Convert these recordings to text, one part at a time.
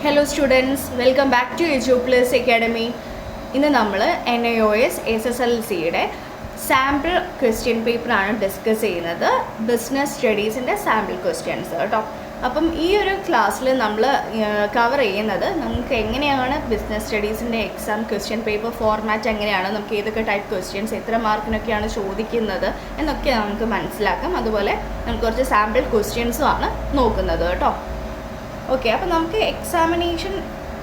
Hello students, welcome back to EduPlus Academy. ഇന്ന് നമ്മൾ NIOS SSLCയുടെ sample question പേപ്പറാണ് discuss ചെയ്യുന്നത്. ബിസിനസ് സ്റ്റഡീസിൻ്റെ സാമ്പിൾ ക്വസ്റ്റ്യൻസ് കേട്ടോ. അപ്പം ഈ ഒരു ക്ലാസ്സിൽ നമ്മൾ കവർ ചെയ്യുന്നത് നമുക്ക് എങ്ങനെയാണ് ബിസിനസ് സ്റ്റഡീസിൻ്റെ എക്സാം ക്വസ്റ്റ്യൻ പേപ്പർ ഫോർമാറ്റ് എങ്ങനെയാണ്, നമുക്ക് ഏതൊക്കെ ടൈപ്പ് ക്വസ്റ്റ്യൻസ് എത്ര മാർക്കിനൊക്കെയാണ് ചോദിക്കുന്നത് എന്നൊക്കെ നമുക്ക് മനസ്സിലാക്കാം. അതുപോലെ നമുക്ക് കുറച്ച് സാമ്പിൾ ക്വസ്റ്റ്യൻസും ആണ് നോക്കുന്നത് കേട്ടോ. ഓക്കെ, അപ്പോൾ നമുക്ക് എക്സാമിനേഷൻ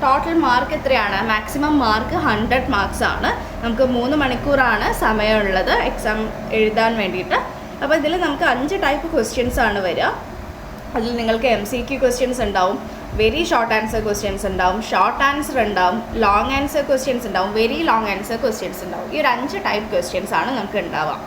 ടോട്ടൽ മാർക്ക് എത്രയാണ്? മാക്സിമം മാർക്ക് 100 മാർക്സ് ആണ്. നമുക്ക് 3 മണിക്കൂറാണ് സമയമുള്ളത് എക്സാം എഴുതാൻ വേണ്ടിയിട്ട്. അപ്പോൾ ഇതിൽ നമുക്ക് 5 ടൈപ്പ് ക്വസ്റ്റ്യൻസ് ആണ് വരിക. അതിൽ നിങ്ങൾക്ക് MCQ ക്വസ്റ്റ്യൻസ് ഉണ്ടാവും, വെരി ഷോർട്ട് ആൻസർ ക്വസ്റ്റ്യൻസ് ഉണ്ടാവും, ഷോർട്ട് ആൻസർ ഉണ്ടാവും, ലോങ് ആൻസർ ക്വസ്റ്റ്യൻസ് ഉണ്ടാവും, വെരി ലോങ് ആൻസർ ക്വസ്റ്റ്യൻസ് ഉണ്ടാവും. ഈ ഒരു 5 ടൈപ്പ് ക്വസ്റ്റ്യൻസ് ആണ് നമുക്ക് ഉണ്ടാവുക.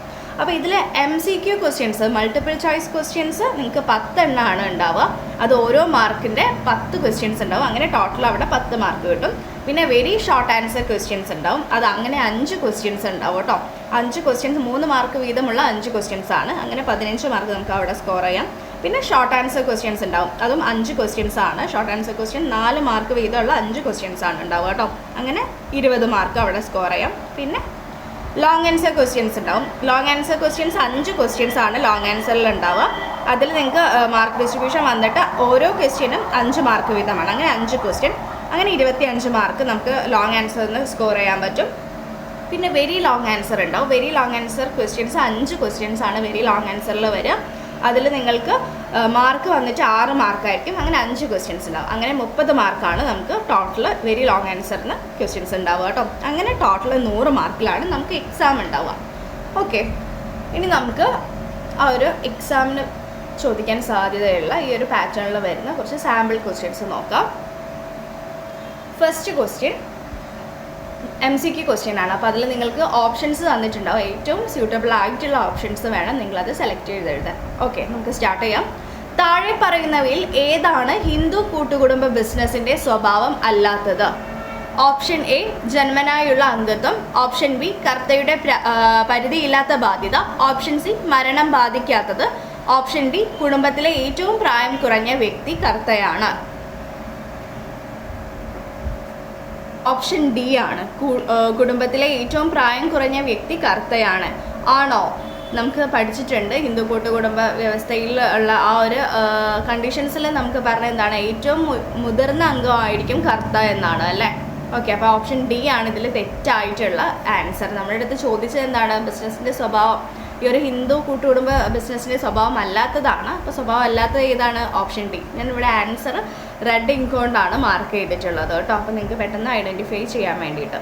അപ്പോൾ ഇതിൽ MCQ questions, multiple choice questions നിങ്ങൾക്ക് 10 എണ്ണമാണ് ഉണ്ടാവുക. അത് ഓരോ മാർക്കിൻ്റെ 10 ക്വസ്റ്റ്യൻസ് ഉണ്ടാവും. അങ്ങനെ ടോട്ടൽ അവിടെ 10 മാർക്ക് കിട്ടും. പിന്നെ വെരി ഷോർട്ട് ആൻസർ ക്വസ്റ്റ്യൻസ് ഉണ്ടാവും. അത് അങ്ങനെ 5 ക്വസ്റ്റ്യൻസ് ഉണ്ടാവും കേട്ടോ. 5 ക്വസ്റ്റ്യൻസ് 3 മാർക്ക് വീതമുള്ള 5 ക്വസ്റ്റ്യൻസ് ആണ്. അങ്ങനെ 15 മാർക്ക് നമുക്ക് അവിടെ സ്കോർ ചെയ്യാം. പിന്നെ ഷോർട്ട് ആൻസർ ക്വസ്റ്റ്യൻസ് ഉണ്ടാവും. അതും 5 ക്വസ്റ്റ്യൻസ് ആണ്. ഷോർട്ട് ആൻസർ ക്വസ്റ്റ്യൻ 4 മാർക്ക് വീതമുള്ള 5 ക്വസ്റ്റ്യൻസ് ആണ് ഉണ്ടാവുക കേട്ടോ. അങ്ങനെ 20 മാർക്ക് അവിടെ സ്കോർ ചെയ്യാം. പിന്നെ ലോങ് ആൻസർ ക്വസ്റ്റ്യൻസ് ഉണ്ടാവും. ലോങ് ആൻസർ ക്വസ്റ്റ്യൻസ് 5 ക്വസ്റ്റ്യൻസ് ആണ് ലോങ് ആൻസറിൽ ഉണ്ടാവുക. അതിൽ നിങ്ങൾക്ക് മാർക്ക് ഡിസ്ട്രിബ്യൂഷൻ വന്നിട്ട് ഓരോ ക്വസ്റ്റ്യനും 5 മാർക്ക് വീതമാണ്. അങ്ങനെ 5 ക്വസ്റ്റ്യൻ, അങ്ങനെ 25 മാർക്ക് നമുക്ക് ലോങ് ആൻസറിന് സ്കോർ ചെയ്യാൻ പറ്റും. പിന്നെ വെരി ലോങ് ആൻസർ ഉണ്ടാവും. Very long answer questions 5 questions ആണ് വെരി ലോങ് ആൻസറിൽ വരിക. അതിൽ നിങ്ങൾക്ക് മാർക്ക് വന്നിട്ട് 6 മാർക്കായിരിക്കും. അങ്ങനെ 5 ക്വസ്റ്റ്യൻസ് ഉണ്ടാവും. അങ്ങനെ 30 മാർക്കാണ് നമുക്ക് ടോട്ടൽ വെരി ലോങ് ആൻസറിന് ക്വസ്റ്റ്യൻസ് ഉണ്ടാവുക കേട്ടോ. അങ്ങനെ ടോട്ടൽ 100 മാർക്കിലാണ് നമുക്ക് എക്സാം ഉണ്ടാവുക. ഓക്കെ, ഇനി നമുക്ക് ആ ഒരു എക്സാമിന് ചോദിക്കാൻ സാധ്യതയുള്ള ഈ ഒരു പാറ്റേണിൽ വരുന്ന കുറച്ച് സാമ്പിൾ ക്വസ്റ്റ്യൻസ് നോക്കാം. ഫസ്റ്റ് ക്വസ്റ്റ്യൻ MCQ ക്വസ്റ്റ്യൻ ആണ്. അപ്പോൾ അതിൽ നിങ്ങൾക്ക് ഓപ്ഷൻസ് തന്നിട്ടുണ്ടാവും. ഏറ്റവും സ്യൂട്ടബിൾ ആയിട്ടുള്ള ഓപ്ഷൻസ് വേണം നിങ്ങളത് സെലക്ട് ചെയ്ത് എഴുതാൻ. ഓക്കെ, നമുക്ക് സ്റ്റാർട്ട് ചെയ്യാം. താഴെ പറയുന്നവയിൽ ഏതാണ് ഹിന്ദു കൂട്ടുകുടുംബ ബിസിനസ്സിൻ്റെ സ്വഭാവം അല്ലാത്തത്? ഓപ്ഷൻ എ ജന്മനായുള്ള അംഗത്വം, ഓപ്ഷൻ ബി കർത്തയുടെ പരിധിയില്ലാത്ത ബാധ്യത, ഓപ്ഷൻ സി മരണം ബാധിക്കാത്തത്, ഓപ്ഷൻ ഡി കുടുംബത്തിലെ ഏറ്റവും പ്രായം കുറഞ്ഞ വ്യക്തി കർത്തയാണ്. ഓപ്ഷൻ ഡി ആണ്, കുടുംബത്തിലെ ഏറ്റവും പ്രായം കുറഞ്ഞ വ്യക്തി കർത്തയാണ്. ആണോ? നമുക്ക് പഠിച്ചിട്ടുണ്ട് ഹിന്ദു കൂട്ടുകുടുംബ വ്യവസ്ഥയിൽ ഉള്ള ആ ഒരു കണ്ടീഷൻസിൽ നമുക്ക് പറഞ്ഞ എന്താണ്, ഏറ്റവും മുതിർന്ന അംഗമായിരിക്കും കർത്ത എന്നാണ് അല്ലേ. ഓക്കെ, അപ്പോൾ ഓപ്ഷൻ ഡി ആണ് ഇതിൽ തെറ്റായിട്ടുള്ള ആൻസർ. നമ്മുടെ അടുത്ത് ചോദിച്ചത് എന്താണ്, ബിസിനസ്സിൻ്റെ സ്വഭാവം, ഈ ഒരു ഹിന്ദു കൂട്ടുകുടുംബ ബിസിനസ്സിൻ്റെ സ്വഭാവം അല്ലാത്തതാണ്. അപ്പോൾ സ്വഭാവം അല്ലാത്തത് ഏതാണ്? Option D. ഞാൻ ഇവിടെ ആൻസർ റെഡ് ഇങ്ക് കൊണ്ടാണ് മാർക്ക് ചെയ്തിട്ടുള്ളത് കേട്ടോ. അപ്പോൾ നിങ്ങൾക്ക് പെട്ടെന്ന് ഐഡൻറ്റിഫൈ ചെയ്യാൻ വേണ്ടിയിട്ട്.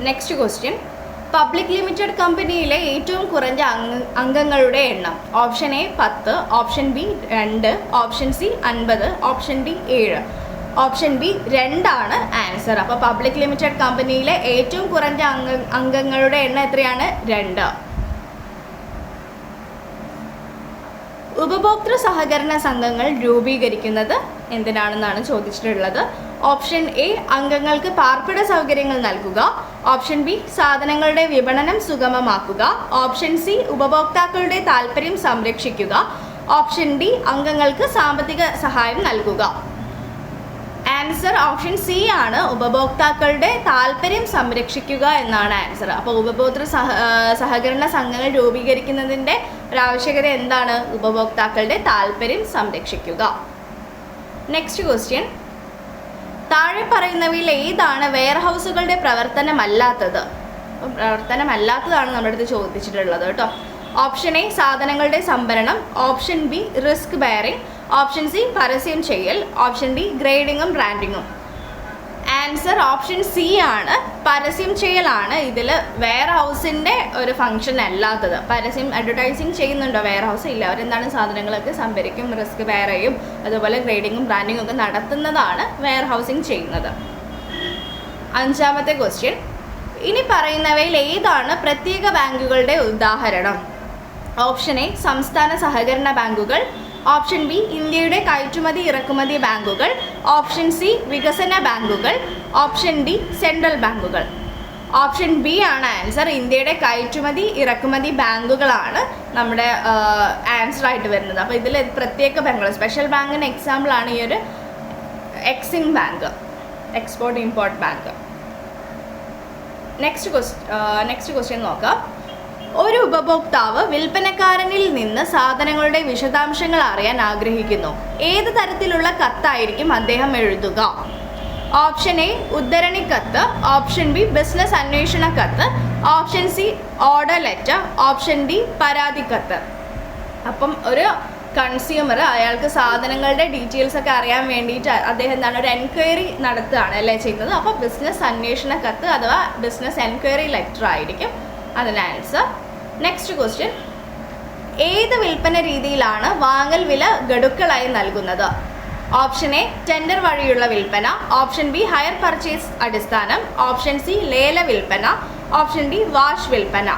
നെക്സ്റ്റ് ക്വസ്റ്റ്യൻ, പബ്ലിക് ലിമിറ്റഡ് കമ്പനിയിലെ ഏറ്റവും കുറഞ്ഞ അംഗങ്ങളുടെ എണ്ണം? Option A 10, option B 2, option C 50, option D 7. Option B 2 ആണ് ആൻസർ. അപ്പോൾ പബ്ലിക് ലിമിറ്റഡ് കമ്പനിയിലെ ഏറ്റവും കുറഞ്ഞ അംഗങ്ങളുടെ എണ്ണം എത്രയാണ്? 2. ഉപഭോക്തൃ സഹകരണ സംഘങ്ങൾ രൂപീകരിക്കുന്നത് എന്തിനാണെന്നാണ് ചോദിച്ചിട്ടുള്ളത്. ഓപ്ഷൻ എ അംഗങ്ങൾക്ക് പാർപ്പിട സൗകര്യങ്ങൾ നൽകുക, ഓപ്ഷൻ ബി സാധനങ്ങളുടെ വിപണനം സുഗമമാക്കുക, ഓപ്ഷൻ സി ഉപഭോക്താക്കളുടെ താൽപ്പര്യം സംരക്ഷിക്കുക, ഓപ്ഷൻ ഡി അംഗങ്ങൾക്ക് സാമ്പത്തിക സഹായം നൽകുക. ആൻസർ ഓപ്ഷൻ സി ആണ്, ഉപഭോക്താക്കളുടെ താല്പര്യം സംരക്ഷിക്കുക എന്നാണ് ആൻസർ. അപ്പോൾ ഉപഭോക്തൃ സഹകരണ സംഘങ്ങൾ രൂപീകരിക്കുന്നതിൻ്റെ ഒരാവശ്യകത എന്താണ്? ഉപഭോക്താക്കളുടെ താല്പര്യം സംരക്ഷിക്കുക. നെക്സ്റ്റ് ക്വസ്റ്റ്യൻ, താഴെ പറയുന്നവയിൽ ഏതാണ് വെയർഹൗസുകളുടെ പ്രവർത്തനമല്ലാത്തത്? പ്രവർത്തനമല്ലാത്തതാണ് നമ്മുടെ അടുത്ത് ചോദിച്ചിട്ടുള്ളത് കേട്ടോ. ഓപ്ഷൻ എ സാധനങ്ങളുടെ സംഭരണം, option B risk bearing, option C പരസ്യം ചെയ്യൽ, ഓപ്ഷൻ ഡി ഗ്രേഡിങ്ങും ബ്രാൻഡിങ്ങും. ആൻസർ ഓപ്ഷൻ സി ആണ്, പരസ്യം ചെയ്യലാണ് ഇതിൽ വെയർ ഹൗസിൻ്റെ ഒരു ഫംഗ്ഷൻ അല്ലാത്തത്. പരസ്യം അഡ്വർടൈസിങ് ചെയ്യുന്നുണ്ടോ വെയർ ഹൗസ്? ഇല്ല. അവരെന്താണ് സാധനങ്ങളൊക്കെ സംഭരിക്കും, റിസ്ക് ബെയർ ചെയ്യും, അതുപോലെ ഗ്രേഡിങ്ങും ബ്രാൻഡിങ്ങും ഒക്കെ നടത്തുന്നതാണ് വെയർ ഹൗസിങ് ചെയ്യുന്നത്. 5ാമത്തെ ക്വസ്റ്റ്യൻ, ഇനി പറയുന്നവയിൽ ഏതാണ് പ്രത്യേക ബാങ്കുകളുടെ ഉദാഹരണം? ഓപ്ഷൻ എ സംസ്ഥാന സഹകരണ ബാങ്കുകൾ, ഓപ്ഷൻ ബി ഇന്ത്യയുടെ കയറ്റുമതി ഇറക്കുമതി ബാങ്കുകൾ, ഓപ്ഷൻ സി വികസന ബാങ്കുകൾ, ഓപ്ഷൻ ഡി സെൻട്രൽ ബാങ്കുകൾ. ഓപ്ഷൻ ബി ആണ് ആൻസർ. ഇന്ത്യയുടെ കയറ്റുമതി ഇറക്കുമതി ബാങ്കുകളാണ് നമ്മുടെ ആൻസർ ആയിട്ട് വരുന്നത്. അപ്പോൾ ഇതിൽ പ്രത്യേക ബാങ്കുകൾ, സ്പെഷ്യൽ ബാങ്കിന് എക്സാമ്പിൾ ആണ് ഈ ഒരു Exim bank, export import bank. Next question നോക്കാം. ഒരു ഉപഭോക്താവ് വിൽപ്പനക്കാരനിൽ നിന്ന് സാധനങ്ങളുടെ വിശദാംശങ്ങൾ അറിയാൻ ആഗ്രഹിക്കുന്നു. ഏത് തരത്തിലുള്ള കത്തായിരിക്കും അദ്ദേഹം എഴുതുക? ഓപ്ഷൻ എ ഉദ്ധരണി കത്ത്, ഓപ്ഷൻ ബി ബിസിനസ് അന്വേഷണ കത്ത്, option C order letter, option D പരാതി കത്ത്. അപ്പം ഒരു കൺസ്യൂമർ അയാൾക്ക് സാധനങ്ങളുടെ ഡീറ്റെയിൽസ് ഒക്കെ അറിയാൻ വേണ്ടിയിട്ട് അദ്ദേഹം എന്താണ് ഒരു എൻക്വയറി നടത്തുകയാണ് അല്ലേ ചെയ്യുന്നത്. അപ്പോൾ ബിസിനസ് അന്വേഷണ കത്ത് അഥവാ ബിസിനസ് എൻക്വയറി ലെറ്റർ ആയിരിക്കും അതിന് ആൻസർ. Next question. ഏത് വിൽപ്പന രീതിയിലാണ് വാങ്ങൽ വില ഗഡുക്കളായി നൽകുന്നത്? ഓപ്ഷൻ എ ടെൻഡർ വഴിയുള്ള വിൽപ്പന, ഓപ്ഷൻ ബി ഹയർ പർച്ചേസ് അടിസ്ഥാനം, ഓപ്ഷൻ സി ലേല വിൽപ്പന, ഓപ്ഷൻ ഡി വാഷ് വിൽപ്പന.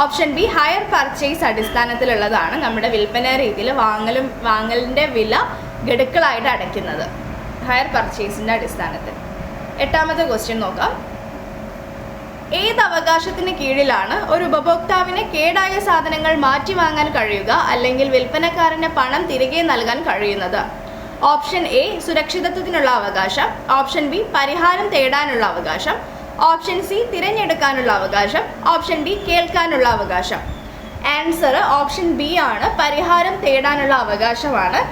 ഓപ്ഷൻ ബി ഹയർ പർച്ചേസ് അടിസ്ഥാനത്തിലുള്ളതാണ് നമ്മുടെ വിൽപ്പന രീതിയിൽ വാങ്ങലിൻ്റെ വില ഗഡുക്കളായിട്ട് അടയ്ക്കുന്നത്, ഹയർ പർച്ചേസിൻ്റെ അടിസ്ഥാനത്തിൽ. 8ാമത്തെ ക്വസ്റ്റ്യൻ നോക്കാം. ഏത് അവകാശത്തിന് കീഴിലാണ് ഒരു ഉപഭോക്താവിന് കേടായ സാധനങ്ങൾ മാറ്റി വാങ്ങാൻ കഴിയുക അല്ലെങ്കിൽ വിൽപ്പനക്കാരന് പണം തിരികെ നൽകാൻ കഴിയുന്നത്? ഓപ്ഷൻ എ സുരക്ഷിതത്വത്തിനുള്ള അവകാശം, ഓപ്ഷൻ ബി പരിഹാരം തേടാനുള്ള അവകാശം, ഓപ്ഷൻ സി തിരഞ്ഞെടുക്കാനുള്ള അവകാശം, ഓപ്ഷൻ ഡി കേൾക്കാനുള്ള അവകാശം. ആൻസർ ഓപ്ഷൻ ബി ആണ്, പരിഹാരം തേടാനുള്ള അവകാശമാണ്.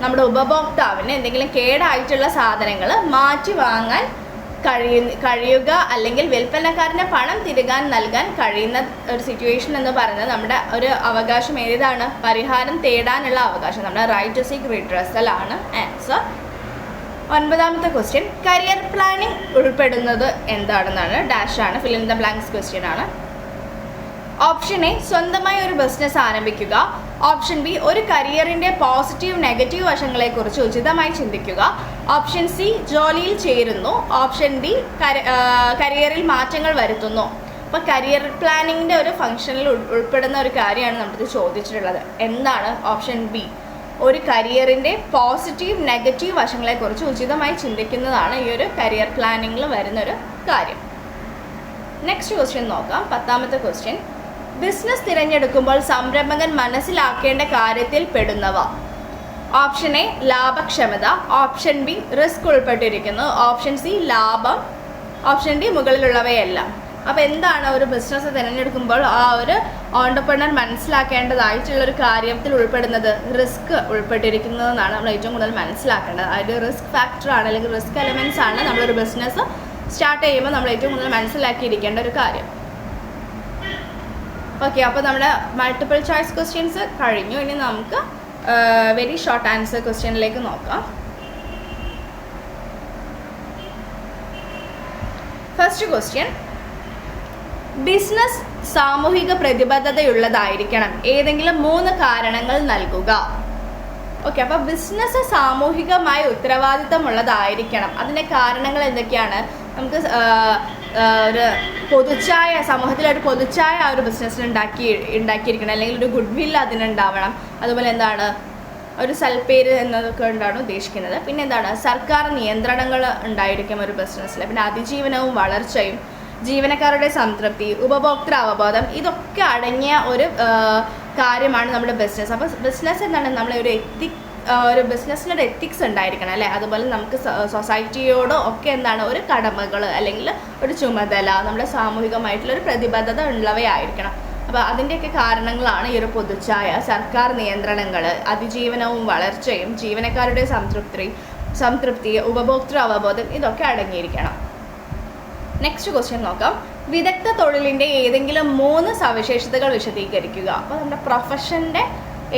നമ്മുടെ ഉപഭോക്താവിന് എന്തെങ്കിലും കേടായിട്ടുള്ള സാധനങ്ങൾ മാറ്റി വാങ്ങാൻ കഴിയുക അല്ലെങ്കിൽ വിൽപ്പനക്കാരന് പണം തിരികാൻ നൽകാൻ കഴിയുന്ന ഒരു സിറ്റുവേഷൻ എന്ന് പറയുന്നത് നമ്മുടെ ഒരു അവകാശം ഏതാണ്? പരിഹാരം തേടാനുള്ള അവകാശം, നമ്മുടെ റൈറ്റ് ടു സീക്ക് റിഡ്രസൽ ആണ് ആൻസർ. 9ാമത്തെ ക്വസ്റ്റ്യൻ. കരിയർ പ്ലാനിംഗ് ഉൾപ്പെടുന്നത് എന്താണെന്നാണ്, ഡാഷ് ആണ്, fill in the blanks question ആണ്. ഓപ്ഷൻ എ സ്വന്തമായി ഒരു ബിസിനസ് ആരംഭിക്കുക, ഓപ്ഷൻ ബി ഒരു കരിയറിൻ്റെ പോസിറ്റീവ് നെഗറ്റീവ് വശങ്ങളെക്കുറിച്ച് ഉചിതമായി ചിന്തിക്കുക, ഓപ്ഷൻ സി ജോലിയിൽ ചേരുന്നു, ഓപ്ഷൻ ഡി കരിയറിൽ മാറ്റങ്ങൾ വരുത്തുന്നു. അപ്പോൾ കരിയർ പ്ലാനിങ്ങിൻ്റെ ഒരു ഫംഗ്ഷനിൽ ഉൾപ്പെടുന്ന ഒരു കാര്യമാണ് നമുക്ക് ചോദിച്ചിട്ടുള്ളത്. എന്താണ്? ഓപ്ഷൻ ബി ഒരു കരിയറിൻ്റെ പോസിറ്റീവ് നെഗറ്റീവ് വശങ്ങളെക്കുറിച്ച് ഉചിതമായി ചിന്തിക്കുന്നതാണ് ഈ ഒരു കരിയർ പ്ലാനിങ്ങിൽ വരുന്നൊരു കാര്യം. നെക്സ്റ്റ് ക്വസ്റ്റ്യൻ നോക്കാം. 10ാമത്തെ ക്വസ്റ്റ്യൻ. ബിസിനസ് തിരഞ്ഞെടുക്കുമ്പോൾ സംരംഭകൻ മനസ്സിലാക്കേണ്ട കാര്യത്തിൽ പെടുന്നവ? ഓപ്ഷൻ എ ലാഭക്ഷമത, ഓപ്ഷൻ ബി റിസ്ക് ഉൾപ്പെട്ടിരിക്കുന്നു, ഓപ്ഷൻ സി ലാഭം, ഓപ്ഷൻ ഡി മുകളിലുള്ളവയെല്ലാം. അപ്പോൾ എന്താണ് ഒരു ബിസിനസ് തിരഞ്ഞെടുക്കുമ്പോൾ ആ ഒരു ഓണ്ടർപ്രണർ മനസ്സിലാക്കേണ്ടതായിട്ടുള്ളൊരു കാര്യത്തിൽ ഉൾപ്പെടുന്നത്? റിസ്ക് ഉൾപ്പെട്ടിരിക്കുന്നതെന്നാണ് നമ്മൾ ഏറ്റവും കൂടുതൽ മനസ്സിലാക്കേണ്ടത്. അതായത് റിസ്ക് ഫാക്ടറാണ് അല്ലെങ്കിൽ റിസ്ക് എലമെൻറ്റ്സ് ആണ് നമ്മളൊരു ബിസിനസ് സ്റ്റാർട്ട് ചെയ്യുമ്പോൾ നമ്മൾ ഏറ്റവും കൂടുതൽ മനസ്സിലാക്കിയിരിക്കേണ്ട ഒരു കാര്യം. ഓക്കെ, അപ്പോൾ നമ്മുടെ മൾട്ടിപ്പിൾ ചോയ്സ് ക്വസ്റ്റ്യൻസ് കഴിഞ്ഞു. ഇനി നമുക്ക് വെരി ഷോർട്ട് ആൻസർ ക്വസ്റ്റ്യനിലേക്ക് നോക്കാം. First question. ബിസിനസ് സാമൂഹിക പ്രതിബദ്ധതയുള്ളതായിരിക്കണം. ഏതെങ്കിലും 3 കാരണങ്ങൾ നൽകുക. ഓക്കെ, അപ്പോൾ ബിസിനസ് സാമൂഹികമായ ഉത്തരവാദിത്തമുള്ളതായിരിക്കണം. അതിൻ്റെ കാരണങ്ങൾ എന്തൊക്കെയാണ്? നമുക്ക് ഒരു പൊതുച്ചായ, സമൂഹത്തിലൊരു പൊതുച്ചായ ആ ഒരു ബിസിനസ്സിന് ഉണ്ടാക്കിയിരിക്കണം, അല്ലെങ്കിൽ ഒരു ഗുഡ് വിൽ അതിനുണ്ടാവണം. അതുപോലെ എന്താണ് ഒരു സൽപ്പേര് എന്നതൊക്കെ കൊണ്ടാണ് ഉദ്ദേശിക്കുന്നത്. പിന്നെ എന്താണ് സർക്കാർ നിയന്ത്രണങ്ങൾ ഉണ്ടായിരിക്കും ഒരു ബിസിനസ്സിൽ. പിന്നെ അതിജീവനവും വളർച്ചയും, ജീവനക്കാരുടെ സംതൃപ്തി, ഉപഭോക്തൃ അവബോധം, ഇതൊക്കെ അടങ്ങിയ ഒരു കാര്യമാണ് നമ്മുടെ ബിസിനസ്. അപ്പോൾ ബിസിനസ് എന്താണ് നമ്മളൊരു ഒരു ബിസിനസ്സിനൊരു എത്തിക്സ് ഉണ്ടായിരിക്കണം അല്ലേ. അതുപോലെ നമുക്ക് സൊസൈറ്റിയോട് ഒക്കെ എന്താണ് ഒരു കടമകൾ അല്ലെങ്കിൽ ഒരു ചുമതല, നമ്മുടെ സാമൂഹികമായിട്ടുള്ളൊരു പ്രതിബദ്ധത ഉള്ളവയായിരിക്കണം. അപ്പോൾ അതിൻ്റെയൊക്കെ കാരണങ്ങളാണ് ഈ ഒരു പൊതുച്ചായ, സർക്കാർ നിയന്ത്രണങ്ങൾ, അതിജീവനവും വളർച്ചയും, ജീവനക്കാരുടെ സംതൃപ്തി, ഉപഭോക്തൃ അവബോധം, ഇതൊക്കെ അടങ്ങിയിരിക്കണം. നെക്സ്റ്റ് ക്വസ്റ്റ്യൻ നോക്കാം. വിദഗ്ധ തൊഴിലിൻ്റെ ഏതെങ്കിലും 3 സവിശേഷതകൾ വിശദീകരിക്കുക. അപ്പോൾ നമ്മുടെ പ്രൊഫഷൻ്റെ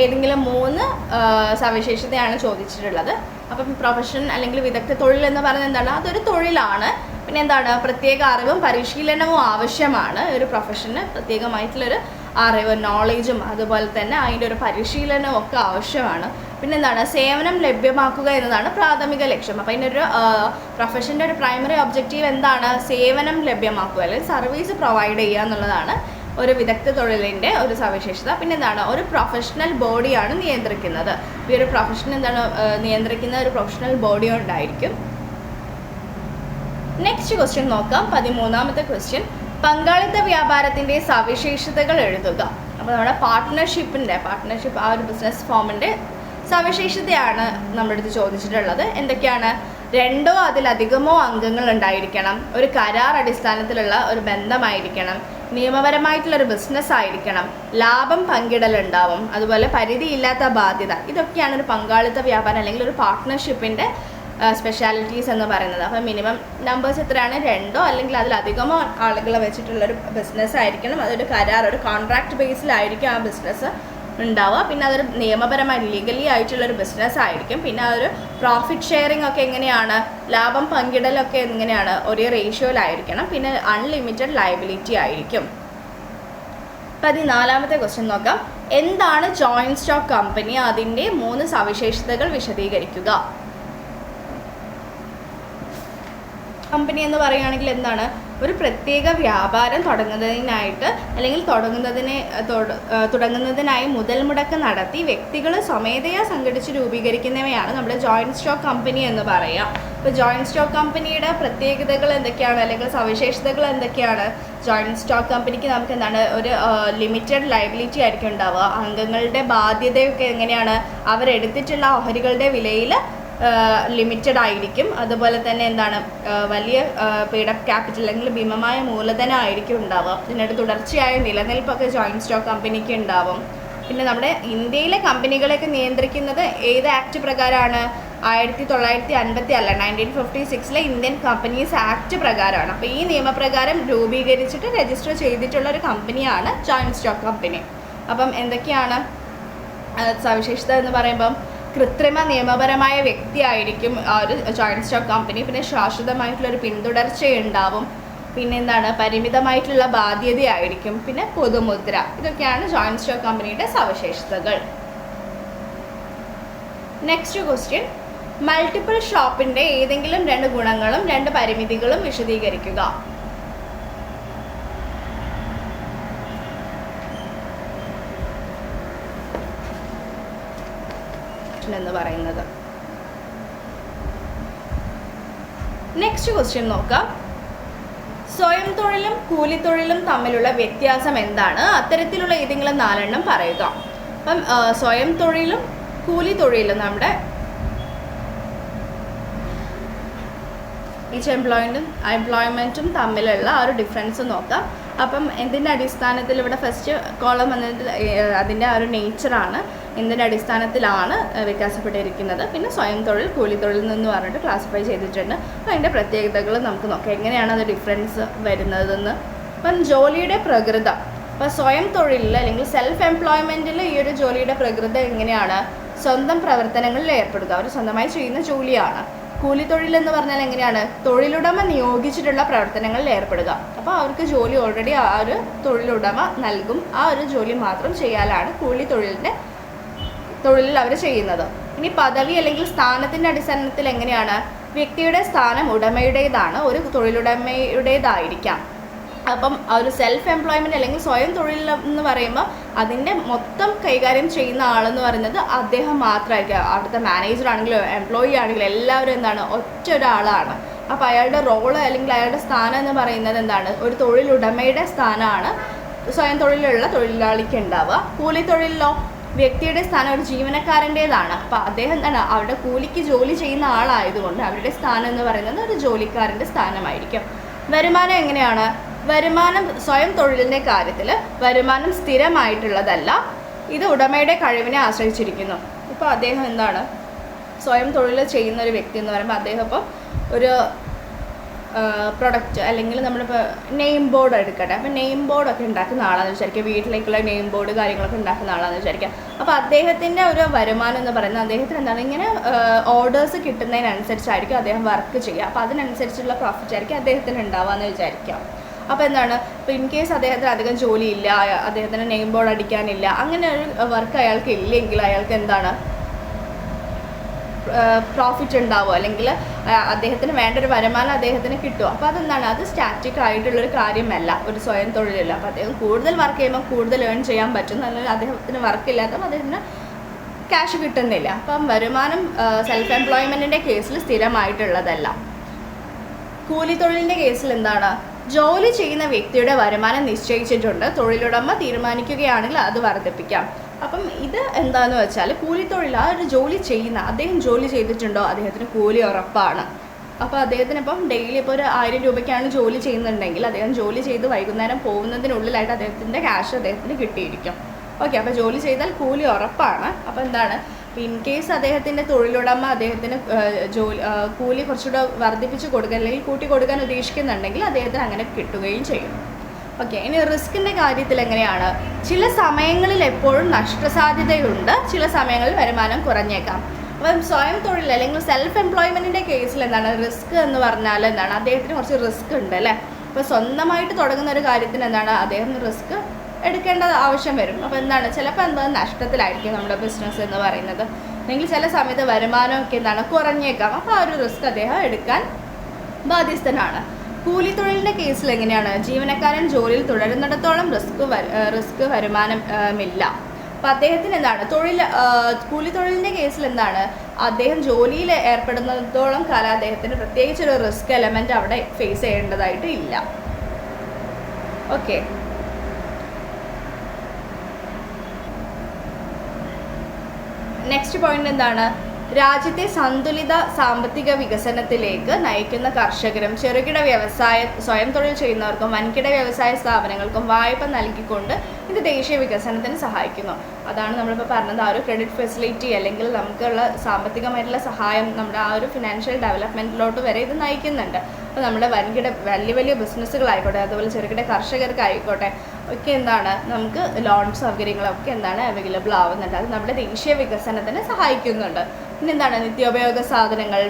ഏതെങ്കിലും 3 സവിശേഷതയാണ് ചോദിച്ചിട്ടുള്ളത്. അപ്പം പ്രൊഫഷൻ അല്ലെങ്കിൽ വിദഗ്ധ തൊഴിൽ എന്ന് പറയുന്നത് എന്താണ്? അതൊരു തൊഴിലാണ്. പിന്നെ എന്താണ്? പ്രത്യേക അറിവും പരിശീലനവും ആവശ്യമാണ്. ഒരു പ്രൊഫഷന് പ്രത്യേകമായിട്ടുള്ളൊരു അറിവ്, നോളേജും അതുപോലെ തന്നെ അതിൻ്റെ ഒരു പരിശീലനവും ഒക്കെ ആവശ്യമാണ്. പിന്നെ എന്താണ്? സേവനം ലഭ്യമാക്കുക എന്നതാണ് പ്രാഥമിക ലക്ഷ്യം. അപ്പോൾ അതിനൊരു പ്രൊഫഷൻ്റെ ഒരു പ്രൈമറി ഒബ്ജക്റ്റീവ് എന്താണ്? സേവനം ലഭ്യമാക്കുക അല്ലെങ്കിൽ സർവീസ് പ്രൊവൈഡ് ചെയ്യുക എന്നുള്ളതാണ് ഒരു വിദഗ്ധ തൊഴിലിൻ്റെ ഒരു സവിശേഷത. പിന്നെ എന്താണ്? ഒരു പ്രൊഫഷണൽ ബോഡിയാണ് നിയന്ത്രിക്കുന്നത്. ഈ ഒരു പ്രൊഫഷൻ എന്താണ് നിയന്ത്രിക്കുന്ന ഒരു പ്രൊഫഷണൽ ബോഡി ഉണ്ടായിരിക്കും. നെക്സ്റ്റ് ക്വസ്റ്റ്യൻ നോക്കാം. 13ാമത്തെ ക്വസ്റ്റ്യൻ, പങ്കാളിത്ത വ്യാപാരത്തിൻ്റെ സവിശേഷതകൾ എഴുതുക. അപ്പോൾ നമ്മുടെ പാർട്ട്ണർഷിപ്പ് ആ ഒരു ബിസിനസ് ഫോമിൻ്റെ സവിശേഷതയാണ് നമ്മുടെ അടുത്ത് ചോദിച്ചിട്ടുള്ളത്. എന്തൊക്കെയാണ്? 2 അതിലധികമോ അംഗങ്ങൾ ഉണ്ടായിരിക്കണം, ഒരു കരാർ അടിസ്ഥാനത്തിലുള്ള ഒരു ബന്ധമായിരിക്കണം, നിയമപരമായിട്ടുള്ളൊരു ബിസിനസ് ആയിരിക്കണം, ലാഭം പങ്കിടലുണ്ടാവും, അതുപോലെ പരിധിയില്ലാത്ത ബാധ്യത. ഇതൊക്കെയാണ് ഒരു പങ്കാളിത്ത വ്യാപാരം അല്ലെങ്കിൽ ഒരു പാർട്ട്ണർഷിപ്പിൻ്റെ സ്പെഷ്യാലിറ്റീസ് എന്ന് പറയുന്നത്. അപ്പോൾ മിനിമം നമ്പേഴ്സ് എത്രയാണ്? 2 അല്ലെങ്കിൽ അതിലധികമോ ആളുകളെ വെച്ചിട്ടുള്ളൊരു ബിസിനസ് ആയിരിക്കണം. അതൊരു കരാർ, ഒരു കോൺട്രാക്ട് ബേസിലായിരിക്കും ആ ബിസിനസ് ഉണ്ടാവുക. പിന്നെ അതൊരു നിയമപരമായി ലീഗലി ആയിട്ടുള്ളൊരു ബിസിനസ് ആയിരിക്കും. പിന്നെ അതൊരു പ്രോഫിറ്റ് ഷെയറിംഗ് ഒക്കെ എങ്ങനെയാണ്? ലാഭം പങ്കിടലൊക്കെ എങ്ങനെയാണ്? ഒരേ റേഷ്യോയിലായിരിക്കണം. പിന്നെ അൺലിമിറ്റഡ് ലയബിലിറ്റി ആയിരിക്കും. 14ാമത്തെ ക്വസ്റ്റ്യൻ നോക്കാം. എന്താണ് ജോയിന്റ് സ്റ്റോക്ക് കമ്പനി? അതിൻ്റെ 3 സവിശേഷതകൾ വിശദീകരിക്കുക. കമ്പനി എന്ന് പറയുകയാണെങ്കിൽ എന്താണ്? ഒരു പ്രത്യേക വ്യാപാരം തുടങ്ങുന്നതിനായിട്ട് അല്ലെങ്കിൽ തുടങ്ങുന്നതിനായി മുതൽ മുടക്ക് നടത്തി വ്യക്തികൾ സ്വമേധയാ സംഘടിച്ച് രൂപീകരിക്കുന്നവയാണ് നമ്മുടെ ജോയിന്റ് സ്റ്റോക്ക് കമ്പനി എന്ന് പറയാം. ഇപ്പോൾ ജോയിന്റ് സ്റ്റോക്ക് കമ്പനിയുടെ പ്രത്യേകതകൾ എന്തൊക്കെയാണ് അല്ലെങ്കിൽ സവിശേഷതകൾ എന്തൊക്കെയാണ്? ജോയിന്റ് സ്റ്റോക്ക് കമ്പനിക്ക് നമുക്ക് എന്താണ്? ഒരു ലിമിറ്റഡ് ലയബിലിറ്റി ആയിരിക്കും ഉണ്ടാവുക. അംഗങ്ങളുടെ ബാധ്യതയൊക്കെ എങ്ങനെയാണ്? അവരെടുത്തിട്ടുള്ള ഓഹരികളുടെ വിലയിൽ ലിമിറ്റഡ് ആയിരിക്കും. അതുപോലെ തന്നെ എന്താണ്? വലിയ പെയ്ഡപ്പ് ക്യാപിറ്റൽ അല്ലെങ്കിൽ ഭീമമായ മൂലധനമായിരിക്കും ഉണ്ടാവുക. പിന്നീട് തുടർച്ചയായ നിലനിൽപ്പൊക്കെ ജോയിന്റ് സ്റ്റോക്ക് കമ്പനിക്ക് ഉണ്ടാവും. പിന്നെ നമ്മുടെ ഇന്ത്യയിലെ കമ്പനികളെയൊക്കെ നിയന്ത്രിക്കുന്നത് ഏത് ആക്ട് പ്രകാരമാണ്? 1956 ഇന്ത്യൻ കമ്പനീസ് ആക്ട് പ്രകാരമാണ്. അപ്പോൾ ഈ നിയമപ്രകാരം രൂപീകരിച്ചിട്ട് രജിസ്റ്റർ ചെയ്തിട്ടുള്ള ഒരു കമ്പനിയാണ് ജോയിന്റ് സ്റ്റോക്ക് കമ്പനി. അപ്പം എന്തൊക്കെയാണ് സവിശേഷത എന്ന് പറയുമ്പം? കൃത്രിമ നിയമപരമായ വ്യക്തിയായിരിക്കും ഒരു ജോയിന്റ് സ്റ്റോക്ക് കമ്പനി. പിന്നെ ശാശ്വതമായിട്ടുള്ളൊരു പിന്തുടർച്ചയുണ്ടാവും. പിന്നെ എന്താണ്? പരിമിതമായിട്ടുള്ള ബാധ്യതയായിരിക്കും. പിന്നെ പൊതുമുദ്ര. ഇതൊക്കെയാണ് ജോയിന്റ് സ്റ്റോക്ക് കമ്പനിയുടെ സവിശേഷതകൾ. നെക്സ്റ്റ് ക്വസ്റ്റ്യൻ, മൾട്ടിപ്പിൾ ഷോപ്പിൻ്റെ ഏതെങ്കിലും 2 ഗുണങ്ങളും 2 പരിമിതികളും വിശദീകരിക്കുക. എന്ന് പറയുന്നത്. നെക്സ്റ്റ് ക്വസ്റ്റ്യൻ നോക്കാം. സ്വയം തൊഴിലും കൂലിത്തൊഴിലും തമ്മിലുള്ള വ്യത്യാസം എന്താണ്? അത്തരത്തിലുള്ള ഏതെങ്കിലും 4 എണ്ണം പറയുക. അപ്പം സ്വയം തൊഴിലും കൂലിത്തൊഴിലും നമ്മുടെ ഈച്ച് എംപ്ലോയ്മെൻറ്റും തമ്മിലുള്ള ആ ഒരു ഡിഫറൻസ് നോക്കാം. അപ്പം എന്തിൻ്റെ അടിസ്ഥാനത്തിൽ ഇവിടെ ഫസ്റ്റ് കോളം വന്നിട്ട് അതിൻ്റെ ആ ഒരു നേച്ചറാണ്, എന്തിൻ്റെ അടിസ്ഥാനത്തിലാണ് വ്യത്യാസപ്പെട്ടിരിക്കുന്നത്. പിന്നെ സ്വയം തൊഴിൽ കൂലിത്തൊഴിൽ നിന്ന് പറഞ്ഞിട്ട് ക്ലാസിഫൈ ചെയ്തിട്ടുണ്ട്. അപ്പോൾ അതിൻ്റെ പ്രത്യേകതകൾ നമുക്ക് നോക്കാം, എങ്ങനെയാണ് അത് ഡിഫറൻസ് വരുന്നതെന്ന്. അപ്പം ജോലിയുടെ പ്രകൃതം, അപ്പോൾ സ്വയം തൊഴിലിൽ അല്ലെങ്കിൽ സെൽഫ് എംപ്ലോയ്മെൻറ്റിൽ ഈ ഒരു ജോലിയുടെ പ്രകൃതം എങ്ങനെയാണ്? സ്വന്തം പ്രവർത്തനങ്ങളിൽ ഏർപ്പെടുക, അവർ സ്വന്തമായി ചെയ്യുന്ന ജോലിയാണ്. കൂലിത്തൊഴിൽ എന്ന് പറഞ്ഞാൽ എങ്ങനെയാണ്? തൊഴിലുടമ നിയോഗിച്ചിട്ടുള്ള പ്രവർത്തനങ്ങളിൽ ഏർപ്പെടുക. അപ്പോൾ അവർക്ക് ജോലി ഓൾറെഡി ആ ഒരു തൊഴിലുടമ നൽകും, ആ ഒരു ജോലി മാത്രം ചെയ്യാനാണ് തൊഴിലിൽ അവർ ചെയ്യുന്നത്. ഇനി പദവി അല്ലെങ്കിൽ സ്ഥാനത്തിൻ്റെ അടിസ്ഥാനത്തിൽ എങ്ങനെയാണ്? വ്യക്തിയുടെ സ്ഥാനം ഉടമയുടേതാണ്, ഒരു തൊഴിലുടമയുടേതായിരിക്കാം. അപ്പം ആ ഒരു സെൽഫ് എംപ്ലോയ്മെൻറ്റ് അല്ലെങ്കിൽ സ്വയം തൊഴിൽ എന്ന് പറയുമ്പോൾ അതിൻ്റെ മൊത്തം കൈകാര്യം ചെയ്യുന്ന ആളെന്ന് പറയുന്നത് അദ്ദേഹം മാത്രമായിരിക്കും. അവിടുത്തെ മാനേജർ ആണെങ്കിലും എംപ്ലോയി ആണെങ്കിലും എല്ലാവരും എന്താണ്? ഒറ്റ ഒരാളാണ്. അപ്പോൾ അയാളുടെ റോള് അല്ലെങ്കിൽ അയാളുടെ സ്ഥാനം എന്ന് പറയുന്നത് എന്താണ്? ഒരു തൊഴിലുടമയുടെ സ്ഥാനമാണ് സ്വയം തൊഴിലുള്ള തൊഴിലാളിക്ക് ഉണ്ടാവുക. കൂലിത്തൊഴിലിലോ വ്യക്തിയുടെ സ്ഥാനം ഒരു ജീവനക്കാരൻ്റേതാണ്. അപ്പോൾ അദ്ദേഹം എന്താണ്? അവിടെ കൂലിക്ക് ജോലി ചെയ്യുന്ന ആളായതുകൊണ്ട് അവരുടെ സ്ഥാനം എന്ന് പറയുന്നത് ഒരു ജോലിക്കാരൻ്റെ സ്ഥാനമായിരിക്കും. വരുമാനം എങ്ങനെയാണ്? വരുമാനം സ്വയം തൊഴിലിൻ്റെ കാര്യത്തിൽ വരുമാനം സ്ഥിരമായിട്ടുള്ളതല്ല, ഇത് ഉടമയുടെ കഴിവിനെ ആശ്രയിച്ചിരിക്കുന്നു. ഇപ്പോൾ അദ്ദേഹം എന്താണ്? സ്വയം തൊഴിൽ ചെയ്യുന്ന ഒരു വ്യക്തി എന്ന് പറയുമ്പോൾ അദ്ദേഹം ഇപ്പോൾ ഒരു പ്രൊഡക്റ്റ് അല്ലെങ്കിൽ നമ്മളിപ്പോൾ നെയിം ബോർഡ് എടുക്കട്ടെ. അപ്പോൾ നെയിം ബോർഡൊക്കെ ഉണ്ടാക്കുന്ന ആളാണെന്ന് വിചാരിക്കുക, വീട്ടിലേക്കുള്ള നെയിം ബോർഡ് കാര്യങ്ങളൊക്കെ ഉണ്ടാക്കുന്ന ആളാണെന്ന് വിചാരിക്കുക. അപ്പോൾ അദ്ദേഹത്തിൻ്റെ ഒരു വരുമാനം എന്ന് പറയുന്നത് അദ്ദേഹത്തിന് എന്താണ്? ഇങ്ങനെ ഓർഡേഴ്സ് കിട്ടുന്നതിനനുസരിച്ചായിരിക്കും അദ്ദേഹം വർക്ക് ചെയ്യുക. അപ്പോൾ അതിനനുസരിച്ചുള്ള പ്രോഫിറ്റ് ആയിരിക്കും അദ്ദേഹത്തിന് ഉണ്ടാവുകയെന്ന് വിചാരിക്കാം. അപ്പോൾ എന്താണ്? ഇപ്പോൾ ഇൻ കേസ് അദ്ദേഹത്തിന് അധികം ജോലിയില്ല, അദ്ദേഹത്തിന് നെയിം ബോർഡ് അടിക്കാനില്ല, അങ്ങനെ ഒരു വർക്ക് അയാൾക്ക് ഇല്ലെങ്കിൽ അയാൾക്ക് എന്താണ്? പ്രോഫിറ്റ് ഉണ്ടാവുമോ അല്ലെങ്കിൽ അദ്ദേഹത്തിന് വേണ്ട ഒരു വരുമാനം അദ്ദേഹത്തിന് കിട്ടുമോ? അപ്പോൾ അതെന്താണ്? അത് സ്റ്റാറ്റിക് ആയിട്ടുള്ളൊരു കാര്യമല്ല, ഒരു സ്വയം തൊഴിലില്ല. അപ്പോൾ അദ്ദേഹം കൂടുതൽ വർക്ക് ചെയ്യുമ്പോൾ കൂടുതൽ ഏൺ ചെയ്യാൻ പറ്റും, അല്ലെങ്കിൽ അദ്ദേഹത്തിന് വർക്കില്ലാത്തപ്പോൾ അദ്ദേഹത്തിന് ക്യാഷ് കിട്ടുന്നില്ല. അപ്പം വരുമാനം സെൽഫ് എംപ്ലോയ്മെൻറ്റിൻ്റെ കേസിൽ സ്ഥിരമായിട്ടുള്ളതല്ല. കൂലിത്തൊഴിലിൻ്റെ കേസിൽ എന്താണ്, ജോലി ചെയ്യുന്ന വ്യക്തിയുടെ വരുമാനം നിശ്ചയിച്ചിട്ടുണ്ട്, തൊഴിലുടമ തീരുമാനിക്കുകയാണെങ്കിൽ അത് വർദ്ധിപ്പിക്കാം. അപ്പം ഇത് എന്താണെന്ന് വെച്ചാൽ കൂലിത്തൊഴിൽ, ആ ഒരു ജോലി ചെയ്യുന്ന അദ്ദേഹം ജോലി ചെയ്തിട്ടുണ്ടോ, അദ്ദേഹത്തിന് കൂലി ഉറപ്പാണ്. അപ്പോൾ അദ്ദേഹത്തിന് ഇപ്പം ഡെയിലി ഇപ്പോൾ ഒരു 1000 രൂപയ്ക്കാണ് ജോലി ചെയ്യുന്നുണ്ടെങ്കിൽ അദ്ദേഹം ജോലി ചെയ്ത് വൈകുന്നേരം പോകുന്നതിനുള്ളിലായിട്ട് അദ്ദേഹത്തിൻ്റെ ക്യാഷ് അദ്ദേഹത്തിന് കിട്ടിയിരിക്കും. ഓക്കെ, അപ്പോൾ ജോലി ചെയ്താൽ കൂലി ഉറപ്പാണ്. അപ്പോൾ എന്താണ്, ഇൻ കേസ് അദ്ദേഹത്തിൻ്റെ തൊഴിലുടമ അദ്ദേഹത്തിന് കൂലി കുറച്ചുകൂടെ വർദ്ധിപ്പിച്ച് കൊടുക്കുക അല്ലെങ്കിൽ കൂട്ടി കൊടുക്കാൻ ഉദ്ദേശിക്കുന്നുണ്ടെങ്കിൽ അദ്ദേഹത്തിന് അങ്ങനെ കിട്ടുകയും ചെയ്യും. ഓക്കെ, ഇനി റിസ്കിൻ്റെ കാര്യത്തിൽ എങ്ങനെയാണ്, ചില സമയങ്ങളിൽ എപ്പോഴും നഷ്ടസാധ്യതയുണ്ട്, ചില സമയങ്ങളിൽ വരുമാനം കുറഞ്ഞേക്കാം. അപ്പം സ്വയം തൊഴിൽ അല്ലെങ്കിൽ സെൽഫ് എംപ്ലോയ്മെൻറ്റിൻ്റെ കേസിൽ എന്താണ് റിസ്ക് എന്ന് പറഞ്ഞാൽ എന്താണ്, അദ്ദേഹത്തിന് കുറച്ച് റിസ്ക് ഉണ്ട് അല്ലേ. അപ്പോൾ സ്വന്തമായിട്ട് തുടങ്ങുന്ന ഒരു കാര്യത്തിന് എന്താണ് അദ്ദേഹം റിസ്ക് എടുക്കേണ്ട ആവശ്യം വരും. അപ്പോൾ എന്താണ്, ചിലപ്പോൾ എന്താ നഷ്ടത്തിലായിരിക്കും നമ്മുടെ ബിസിനസ് എന്ന് പറയുന്നത്, അല്ലെങ്കിൽ ചില സമയത്ത് വരുമാനമൊക്കെ എന്താണ് കുറഞ്ഞേക്കാം. അപ്പോൾ ആ ഒരു റിസ്ക് അദ്ദേഹം എടുക്കാൻ ബാധ്യസ്ഥനാണ്. കൂലിത്തൊഴിലിൻ്റെ കേസിൽ എങ്ങനെയാണ്, ജീവനക്കാരൻ ജോലിയിൽ തുടരുന്നിടത്തോളം റിസ്ക് വരുമാനമില്ല. അപ്പം അദ്ദേഹത്തിന് എന്താണ് കൂലിത്തൊഴിലിൻ്റെ കേസിൽ എന്താണ്, അദ്ദേഹം ജോലിയിൽ ഏർപ്പെടുന്നിടത്തോളം കാലം അദ്ദേഹത്തിന് പ്രത്യേകിച്ചൊരു റിസ്ക് എലമെൻറ്റ് അവിടെ ഫേസ് ചെയ്യേണ്ടതായിട്ട് ഇല്ല. ഓക്കെ, നെക്സ്റ്റ് പോയിന്റ് എന്താണ്, രാജ്യത്തെ സന്തുലിത സാമ്പത്തിക വികസനത്തിലേക്ക് നയിക്കുന്ന കർഷകരും ചെറുകിട സ്വയം തൊഴിൽ ചെയ്യുന്നവർക്കും വൻകിട വ്യവസായ സ്ഥാപനങ്ങൾക്കും വായ്പ നൽകിക്കൊണ്ട് ഇത് ദേശീയ വികസനത്തിന് സഹായിക്കുന്നു. അതാണ് നമ്മളിപ്പോൾ പറഞ്ഞത്, ആ ഒരു ക്രെഡിറ്റ് ഫെസിലിറ്റി അല്ലെങ്കിൽ നമുക്കുള്ള സാമ്പത്തികമായിട്ടുള്ള സഹായം നമ്മുടെ ആ ഒരു ഫിനാൻഷ്യൽ ഡെവലപ്മെൻറ്റിലോട്ട് വരെ ഇത് നയിക്കുന്നുണ്ട്. അപ്പോൾ നമ്മുടെ വലിയ വലിയ ബിസിനസ്സുകളായിക്കോട്ടെ, അതുപോലെ ചെറുകിട കർഷകർക്കായിക്കോട്ടെ ഒക്കെ എന്താണ് നമുക്ക് ലോൺ സൗകര്യങ്ങളൊക്കെ എന്താണ് അവൈലബിൾ ആവുന്നുണ്ട്. അത് നമ്മുടെ ദേശീയ വികസനത്തിന് സഹായിക്കുന്നുണ്ട്. പിന്നെ എന്താണ്, നിത്യോപയോഗ സാധനങ്ങൾ,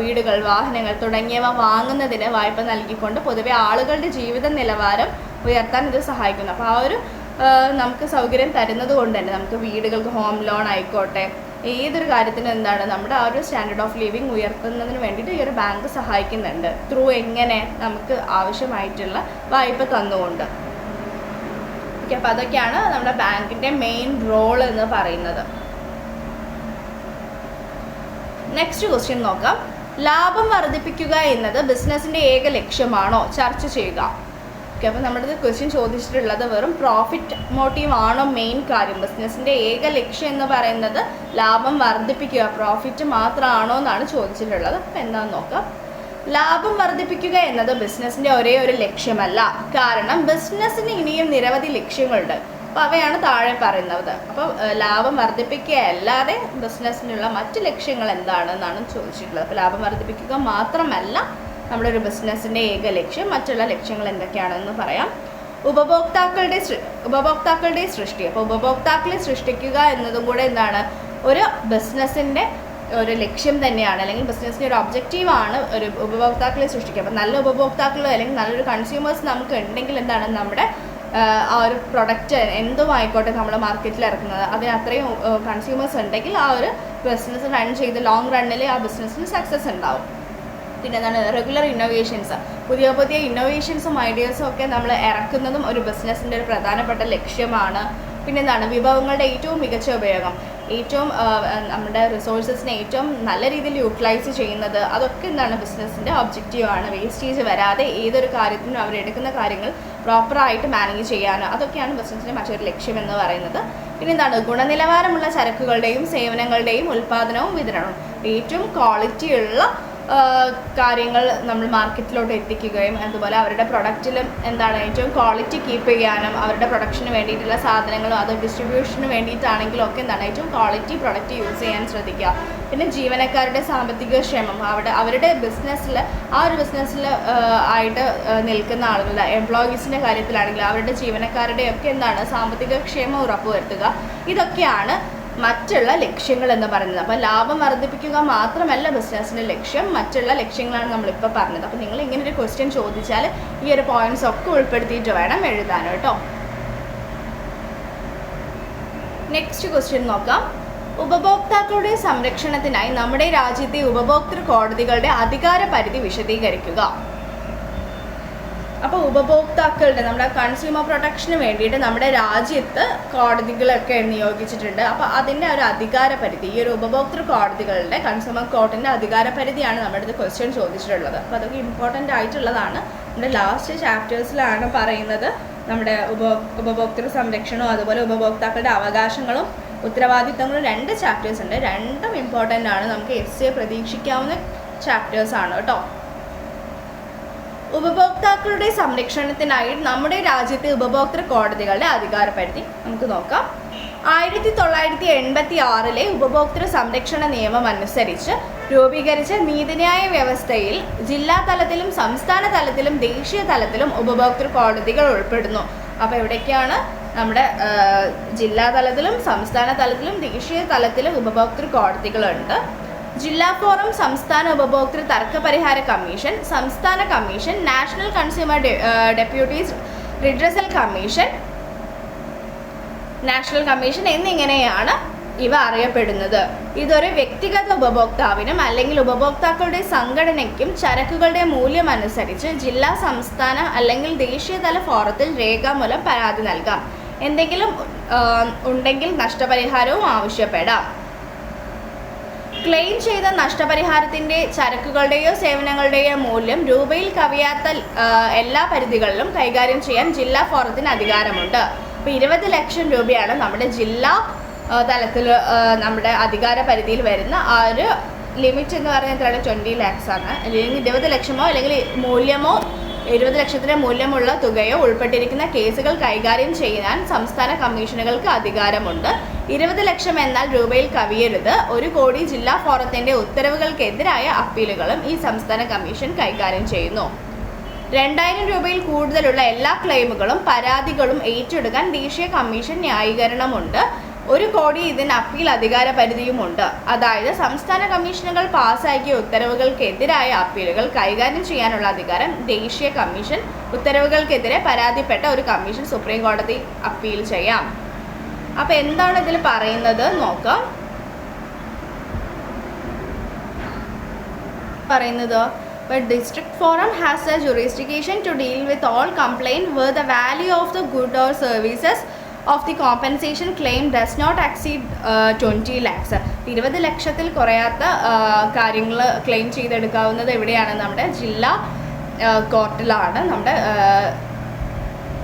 വീടുകൾ, വാഹനങ്ങൾ തുടങ്ങിയവ വാങ്ങുന്നതിന് വായ്പ നൽകിക്കൊണ്ട് പൊതുവെ ആളുകളുടെ ജീവിത നിലവാരം ഉയർത്താൻ ഇത് സഹായിക്കുന്നു. അപ്പോൾ ആ ഒരു നമുക്ക് സൗകര്യം തരുന്നത് കൊണ്ട് തന്നെ നമുക്ക് വീടുകൾക്ക് ഹോം ലോൺ ആയിക്കോട്ടെ, ഏതൊരു കാര്യത്തിനും എന്താണ് നമ്മുടെ ആ ഒരു സ്റ്റാൻഡേർഡ് ഓഫ് ലിവിങ് ഉയർത്തുന്നതിന് വേണ്ടിയിട്ട് ഈ ഒരു ബാങ്ക് സഹായിക്കുന്നുണ്ട്. ത്രൂ എങ്ങനെ നമുക്ക് ആവശ്യമായിട്ടുള്ള വായ്പ തന്നുകൊണ്ട്. ഓക്കെ, അപ്പോൾ അതൊക്കെയാണ് നമ്മുടെ ബാങ്കിൻ്റെ മെയിൻ റോൾ എന്ന് പറയുന്നത്. നെക്സ്റ്റ് ക്വസ്റ്റ്യൻ നോക്കാം. ലാഭം വർദ്ധിപ്പിക്കുക എന്നത് ബിസിനസ്സിൻ്റെ ഏക ലക്ഷ്യമാണോ, ചർച്ച ചെയ്യുക. ഓക്കെ, അപ്പോൾ നമ്മുടെ ക്വസ്റ്റ്യൻ ചോദിച്ചിട്ടുള്ളത് വെറും പ്രോഫിറ്റ് മോട്ടീവ് ആണോ മെയിൻ കാര്യം, ബിസിനസ്സിൻ്റെ ഏക ലക്ഷ്യം എന്ന് പറയുന്നത് ലാഭം വർദ്ധിപ്പിക്കുക, പ്രോഫിറ്റ് മാത്രമാണോ എന്നാണ് ചോദിച്ചിട്ടുള്ളത്. അപ്പോൾ എന്താണെന്ന് നോക്കാം. ലാഭം വർദ്ധിപ്പിക്കുക എന്നത് ബിസിനസ്സിൻ്റെ ഒരേ ഒരു ലക്ഷ്യമല്ല. കാരണം ബിസിനസ്സിന് ഇനിയും നിരവധി ലക്ഷ്യങ്ങളുണ്ട്. അപ്പോൾ അവയാണ് താഴെ പറയുന്നത്. അപ്പോൾ ലാഭം വർദ്ധിപ്പിക്കുക അല്ലാതെ ബിസിനസ്സിനുള്ള മറ്റ് ലക്ഷ്യങ്ങൾ എന്താണെന്നാണ് ചോദിച്ചിട്ടുള്ളത്. അപ്പോൾ ലാഭം വർദ്ധിപ്പിക്കുക മാത്രമല്ല നമ്മുടെ ഒരു ബിസിനസ്സിൻ്റെ ഏക ലക്ഷ്യം. മറ്റുള്ള ലക്ഷ്യങ്ങൾ എന്തൊക്കെയാണെന്ന് പറയാം. ഉപഭോക്താക്കളുടെ സൃഷ്ടി. അപ്പോൾ ഉപഭോക്താക്കളെ സൃഷ്ടിക്കുക എന്നതും കൂടെ എന്താണ് ഒരു ബിസിനസ്സിൻ്റെ ഒരു ലക്ഷ്യം തന്നെയാണ്, അല്ലെങ്കിൽ ബിസിനസ്സിൻ്റെ ഒരു ഒബ്ജക്റ്റീവാണ് ഒരു ഉപഭോക്താക്കളെ സൃഷ്ടിക്കുക. അപ്പോൾ നല്ല ഉപഭോക്താക്കൾ അല്ലെങ്കിൽ നല്ലൊരു കൺസ്യൂമേഴ്സ് നമുക്ക് ഉണ്ടെങ്കിൽ എന്താണ് നമ്മുടെ ആ ഒരു പ്രൊഡക്റ്റ് എന്തുമായിക്കോട്ടെ നമ്മൾ മാർക്കറ്റിൽ ഇറക്കുന്നത് അതിന് അത്രയും കൺസ്യൂമേഴ്സ് ഉണ്ടെങ്കിൽ ആ ഒരു ബിസിനസ് റൺ ചെയ്ത് ലോങ് റണ്ണിൽ ആ ബിസിനസ്സിന് സക്സസ് ഉണ്ടാവും. പിന്നെ എന്താണ് റെഗുലർ ഇന്നോവേഷൻസ്, പുതിയ പുതിയ ഇന്നോവേഷൻസും ഐഡിയാസും ഒക്കെ നമ്മൾ ഇറക്കുന്നതും ഒരു ബിസിനസ്സിൻ്റെ ഒരു പ്രധാനപ്പെട്ട ലക്ഷ്യമാണ്. പിന്നെ എന്താണ് വിഭവങ്ങളുടെ ഏറ്റവും മികച്ച ഉപയോഗം, ഏറ്റവും നമ്മുടെ റിസോഴ്സസിനെ ഏറ്റവും നല്ല രീതിയിൽ യൂട്ടിലൈസ് ചെയ്യുന്നത്, അതൊക്കെ എന്താണ് ബിസിനസ്സിൻ്റെ ഒബ്ജക്റ്റീവാണ്. വേസ്റ്റേജ് വരാതെ ഏതൊരു കാര്യത്തിനും അവരെടുക്കുന്ന കാര്യങ്ങൾ പ്രോപ്പറായിട്ട് മാനേജ് ചെയ്യാനോ അതൊക്കെയാണ് ബിസിനസ്സിൻ്റെ മറ്റൊരു ലക്ഷ്യം എന്ന് പറയുന്നത്. പിന്നെ എന്താണ് ഗുണനിലവാരമുള്ള ചരക്കുകളുടെയും സേവനങ്ങളുടെയും ഉൽപ്പാദനവും വിതരണവും, ഏറ്റവും ക്വാളിറ്റിയുള്ള കാര്യങ്ങൾ നമ്മൾ മാർക്കറ്റിലോട്ട് എത്തിക്കുകയും അതുപോലെ അവരുടെ പ്രൊഡക്റ്റിലും എന്താണ് ഏറ്റവും ക്വാളിറ്റി കീപ്പ് ചെയ്യാനും അവരുടെ പ്രൊഡക്ഷന് വേണ്ടിയിട്ടുള്ള സാധനങ്ങളും അത് ഡിസ്ട്രിബ്യൂഷന് വേണ്ടിയിട്ടാണെങ്കിലും ഒക്കെ എന്താണ് ഏറ്റവും ക്വാളിറ്റി പ്രൊഡക്റ്റ് യൂസ് ചെയ്യാൻ ശ്രദ്ധിക്കുക. പിന്നെ ജീവനക്കാരുടെ സാമ്പത്തിക ക്ഷേമം, അവരുടെ ബിസിനസ്സിൽ ആ ഒരു ബിസിനസ്സിൽ ആയിട്ട് നിൽക്കുന്ന ആളുകളുടെ എംപ്ലോയീസിൻ്റെ കാര്യത്തിലാണെങ്കിൽ അവരുടെ ജീവനക്കാരുടെയൊക്കെ എന്താണ് സാമ്പത്തിക ക്ഷേമം ഉറപ്പുവരുത്തുക. ഇതൊക്കെയാണ് മറ്റുള്ള ലക്ഷ്യങ്ങൾ എന്ന് പറയുന്നത്. അപ്പോൾ ലാഭം വർദ്ധിപ്പിക്കുക മാത്രമല്ല ബിസിനസ്സിൻ്റെ ലക്ഷ്യം, മറ്റുള്ള ലക്ഷ്യങ്ങളാണ് നമ്മളിപ്പോൾ പറഞ്ഞത്. അപ്പോൾ നിങ്ങൾ ഇങ്ങനെ ഒരു ക്വസ്റ്റ്യൻ ചോദിച്ചാൽ ഈ ഒരു പോയിന്റ്സ് ഒക്കെ ഉൾപ്പെടുത്തിയിട്ട് വേണം എഴുതാൻ കേട്ടോ. നെക്സ്റ്റ് ക്വസ്റ്റ്യൻ നോക്കാം. ഉപഭോക്താക്കളുടെ സംരക്ഷണത്തിനായി നമ്മുടെ രാജ്യത്തെ ഉപഭോക്തൃ കോടതികളുടെ അധികാര പരിധി വിശദീകരിക്കുക. അപ്പോൾ ഉപഭോക്താക്കളുടെ നമ്മുടെ കൺസ്യൂമർ പ്രൊട്ടക്ഷന് വേണ്ടിയിട്ട് നമ്മുടെ രാജ്യത്ത് കോടതികളൊക്കെ നിയോഗിച്ചിട്ടുണ്ട്. അപ്പോൾ അതിൻ്റെ ഒരു അധികാര പരിധി, ഈ ഒരു ഉപഭോക്തൃ കോടതികളുടെ കൺസ്യൂമർ കോർട്ടിൻ്റെ അധികാര പരിധിയാണ് നമ്മുടെ അടുത്ത് ക്വസ്റ്റ്യൻ ചോദിച്ചിട്ടുള്ളത്. അപ്പോൾ അതൊക്കെ ഇമ്പോർട്ടൻ്റ് ആയിട്ടുള്ളതാണ്. നമ്മുടെ ലാസ്റ്റ് ചാപ്റ്റേഴ്സിലാണ് പറയുന്നത് നമ്മുടെ ഉപഭോക്തൃ സംരക്ഷണവും അതുപോലെ ഉപഭോക്താക്കളുടെ അവകാശങ്ങളും ഉത്തരവാദിത്തങ്ങളും 2 ചാപ്റ്റേഴ്സ് ഉണ്ട്. രണ്ടും ഇമ്പോർട്ടൻ്റ് ആണ്. നമുക്ക് എസ്സേ പ്രതീക്ഷിക്കാവുന്ന ചാപ്റ്റേഴ്സാണ് കേട്ടോ. ഉപഭോക്താക്കളുടെ സംരക്ഷണത്തിനായി നമ്മുടെ രാജ്യത്തെ ഉപഭോക്തൃ കോടതികളുടെ അധികാര പരിധി നമുക്ക് നോക്കാം. 1986 ഉപഭോക്തൃ സംരക്ഷണ നിയമം അനുസരിച്ച് രൂപീകരിച്ച നീതിന്യായ വ്യവസ്ഥയിൽ ജില്ലാ തലത്തിലും സംസ്ഥാന തലത്തിലും ദേശീയ തലത്തിലും ഉപഭോക്തൃ കോടതികൾ ഉൾപ്പെടുന്നു. അപ്പോൾ എവിടേക്കാണ് നമ്മുടെ ജില്ലാ തലത്തിലും സംസ്ഥാന തലത്തിലും ദേശീയ തലത്തിലും ഉപഭോക്തൃ കോടതികളുണ്ട്. ജില്ലാ ഫോറം, സംസ്ഥാന ഉപഭോക്തൃ തർക്ക പരിഹാര കമ്മീഷൻ, സംസ്ഥാന commission, national consumer deputies redressal commission, national commission എന്നിങ്ങനെയാണ് ഇവ അറിയപ്പെടുന്നത്. ഇതൊരു വ്യക്തിഗത ഉപഭോക്താവിനും അല്ലെങ്കിൽ ഉപഭോക്താക്കളുടെ സംഘടനയ്ക്കും ചരക്കുകളുടെ മൂല്യം അനുസരിച്ച് ജില്ലാ, സംസ്ഥാന അല്ലെങ്കിൽ ദേശീയതല ഫോറത്തിൽ രേഖാമൂലം പരാതി നൽകാം. എന്തെങ്കിലും ഉണ്ടെങ്കിൽ നഷ്ടപരിഹാരവും ആവശ്യപ്പെടാം. ക്ലെയിം ചെയ്ത നഷ്ടപരിഹാരത്തിൻ്റെ ചരക്കുകളുടെയോ സേവനങ്ങളുടെയോ മൂല്യം രൂപയിൽ കവിയാത്ത എല്ലാ പരിധികളിലും കൈകാര്യം ചെയ്യാൻ ജില്ലാ ഫോറത്തിന് അധികാരമുണ്ട്. അപ്പോൾ 20 ലക്ഷം രൂപയാണ് നമ്മുടെ ജില്ലാ തലത്തിൽ നമ്മുടെ അധികാര പരിധിയിൽ വരുന്ന ആ ഒരു ലിമിറ്റ് എന്ന് പറയുന്നത് 20 lakhs ആണ്. അല്ലെങ്കിൽ 20 ലക്ഷമോ അല്ലെങ്കിൽ മൂല്യമോ 20 ലക്ഷത്തിൻ്റെ മൂല്യമുള്ള തുകയോ ഉൾപ്പെട്ടിരിക്കുന്ന കേസുകൾ കൈകാര്യം ചെയ്യാൻ സംസ്ഥാന കമ്മീഷനുകൾക്ക് അധികാരമുണ്ട്. 20 ലക്ഷം എന്നാൽ രൂപയിൽ കവിയരുത്. 1 കോടി ജില്ലാ ഫോറത്തിൻ്റെ ഉത്തരവുകൾക്കെതിരായ അപ്പീലുകളും ഈ സംസ്ഥാന കമ്മീഷൻ കൈകാര്യം ചെയ്യുന്നു. 2000 രൂപയിൽ കൂടുതലുള്ള എല്ലാ ക്ലെയിമുകളും പരാതികളും ഏറ്റെടുക്കാൻ ദേശീയ കമ്മീഷൻ ന്യായീകരണമുണ്ട്. 1 കോടി ഇതിന് അപ്പീൽ അധികാര പരിധിയുമുണ്ട്. അതായത് സംസ്ഥാന കമ്മീഷനുകൾ പാസ്സാക്കിയ ഉത്തരവുകൾക്കെതിരായ അപ്പീലുകൾ കൈകാര്യം ചെയ്യാനുള്ള അധികാരം ദേശീയ കമ്മീഷൻ, ഉത്തരവുകൾക്കെതിരെ പരാതിപ്പെട്ട ഒരു കമ്മീഷൻ സുപ്രീം കോടതി അപ്പീൽ ചെയ്യാം. അപ്പോൾ എന്താണ് ഇതിൽ പറയുന്നത് നോക്കാം. പറയുന്നത് But district forum has a jurisdiction to deal with all complaint where the value of the good or services of the compensation claim does not exceed 20 lakhs. 20 ലക്ഷത്തിൽ കുറയാത്ത കാര്യങ്ങൾ ക്ലെയിം ചെയ്തെടുക്കാവുന്നത് എവിടെയാണ്? നമ്മുടെ ജില്ലാ കോർട്ടിലാണ്, നമ്മുടെ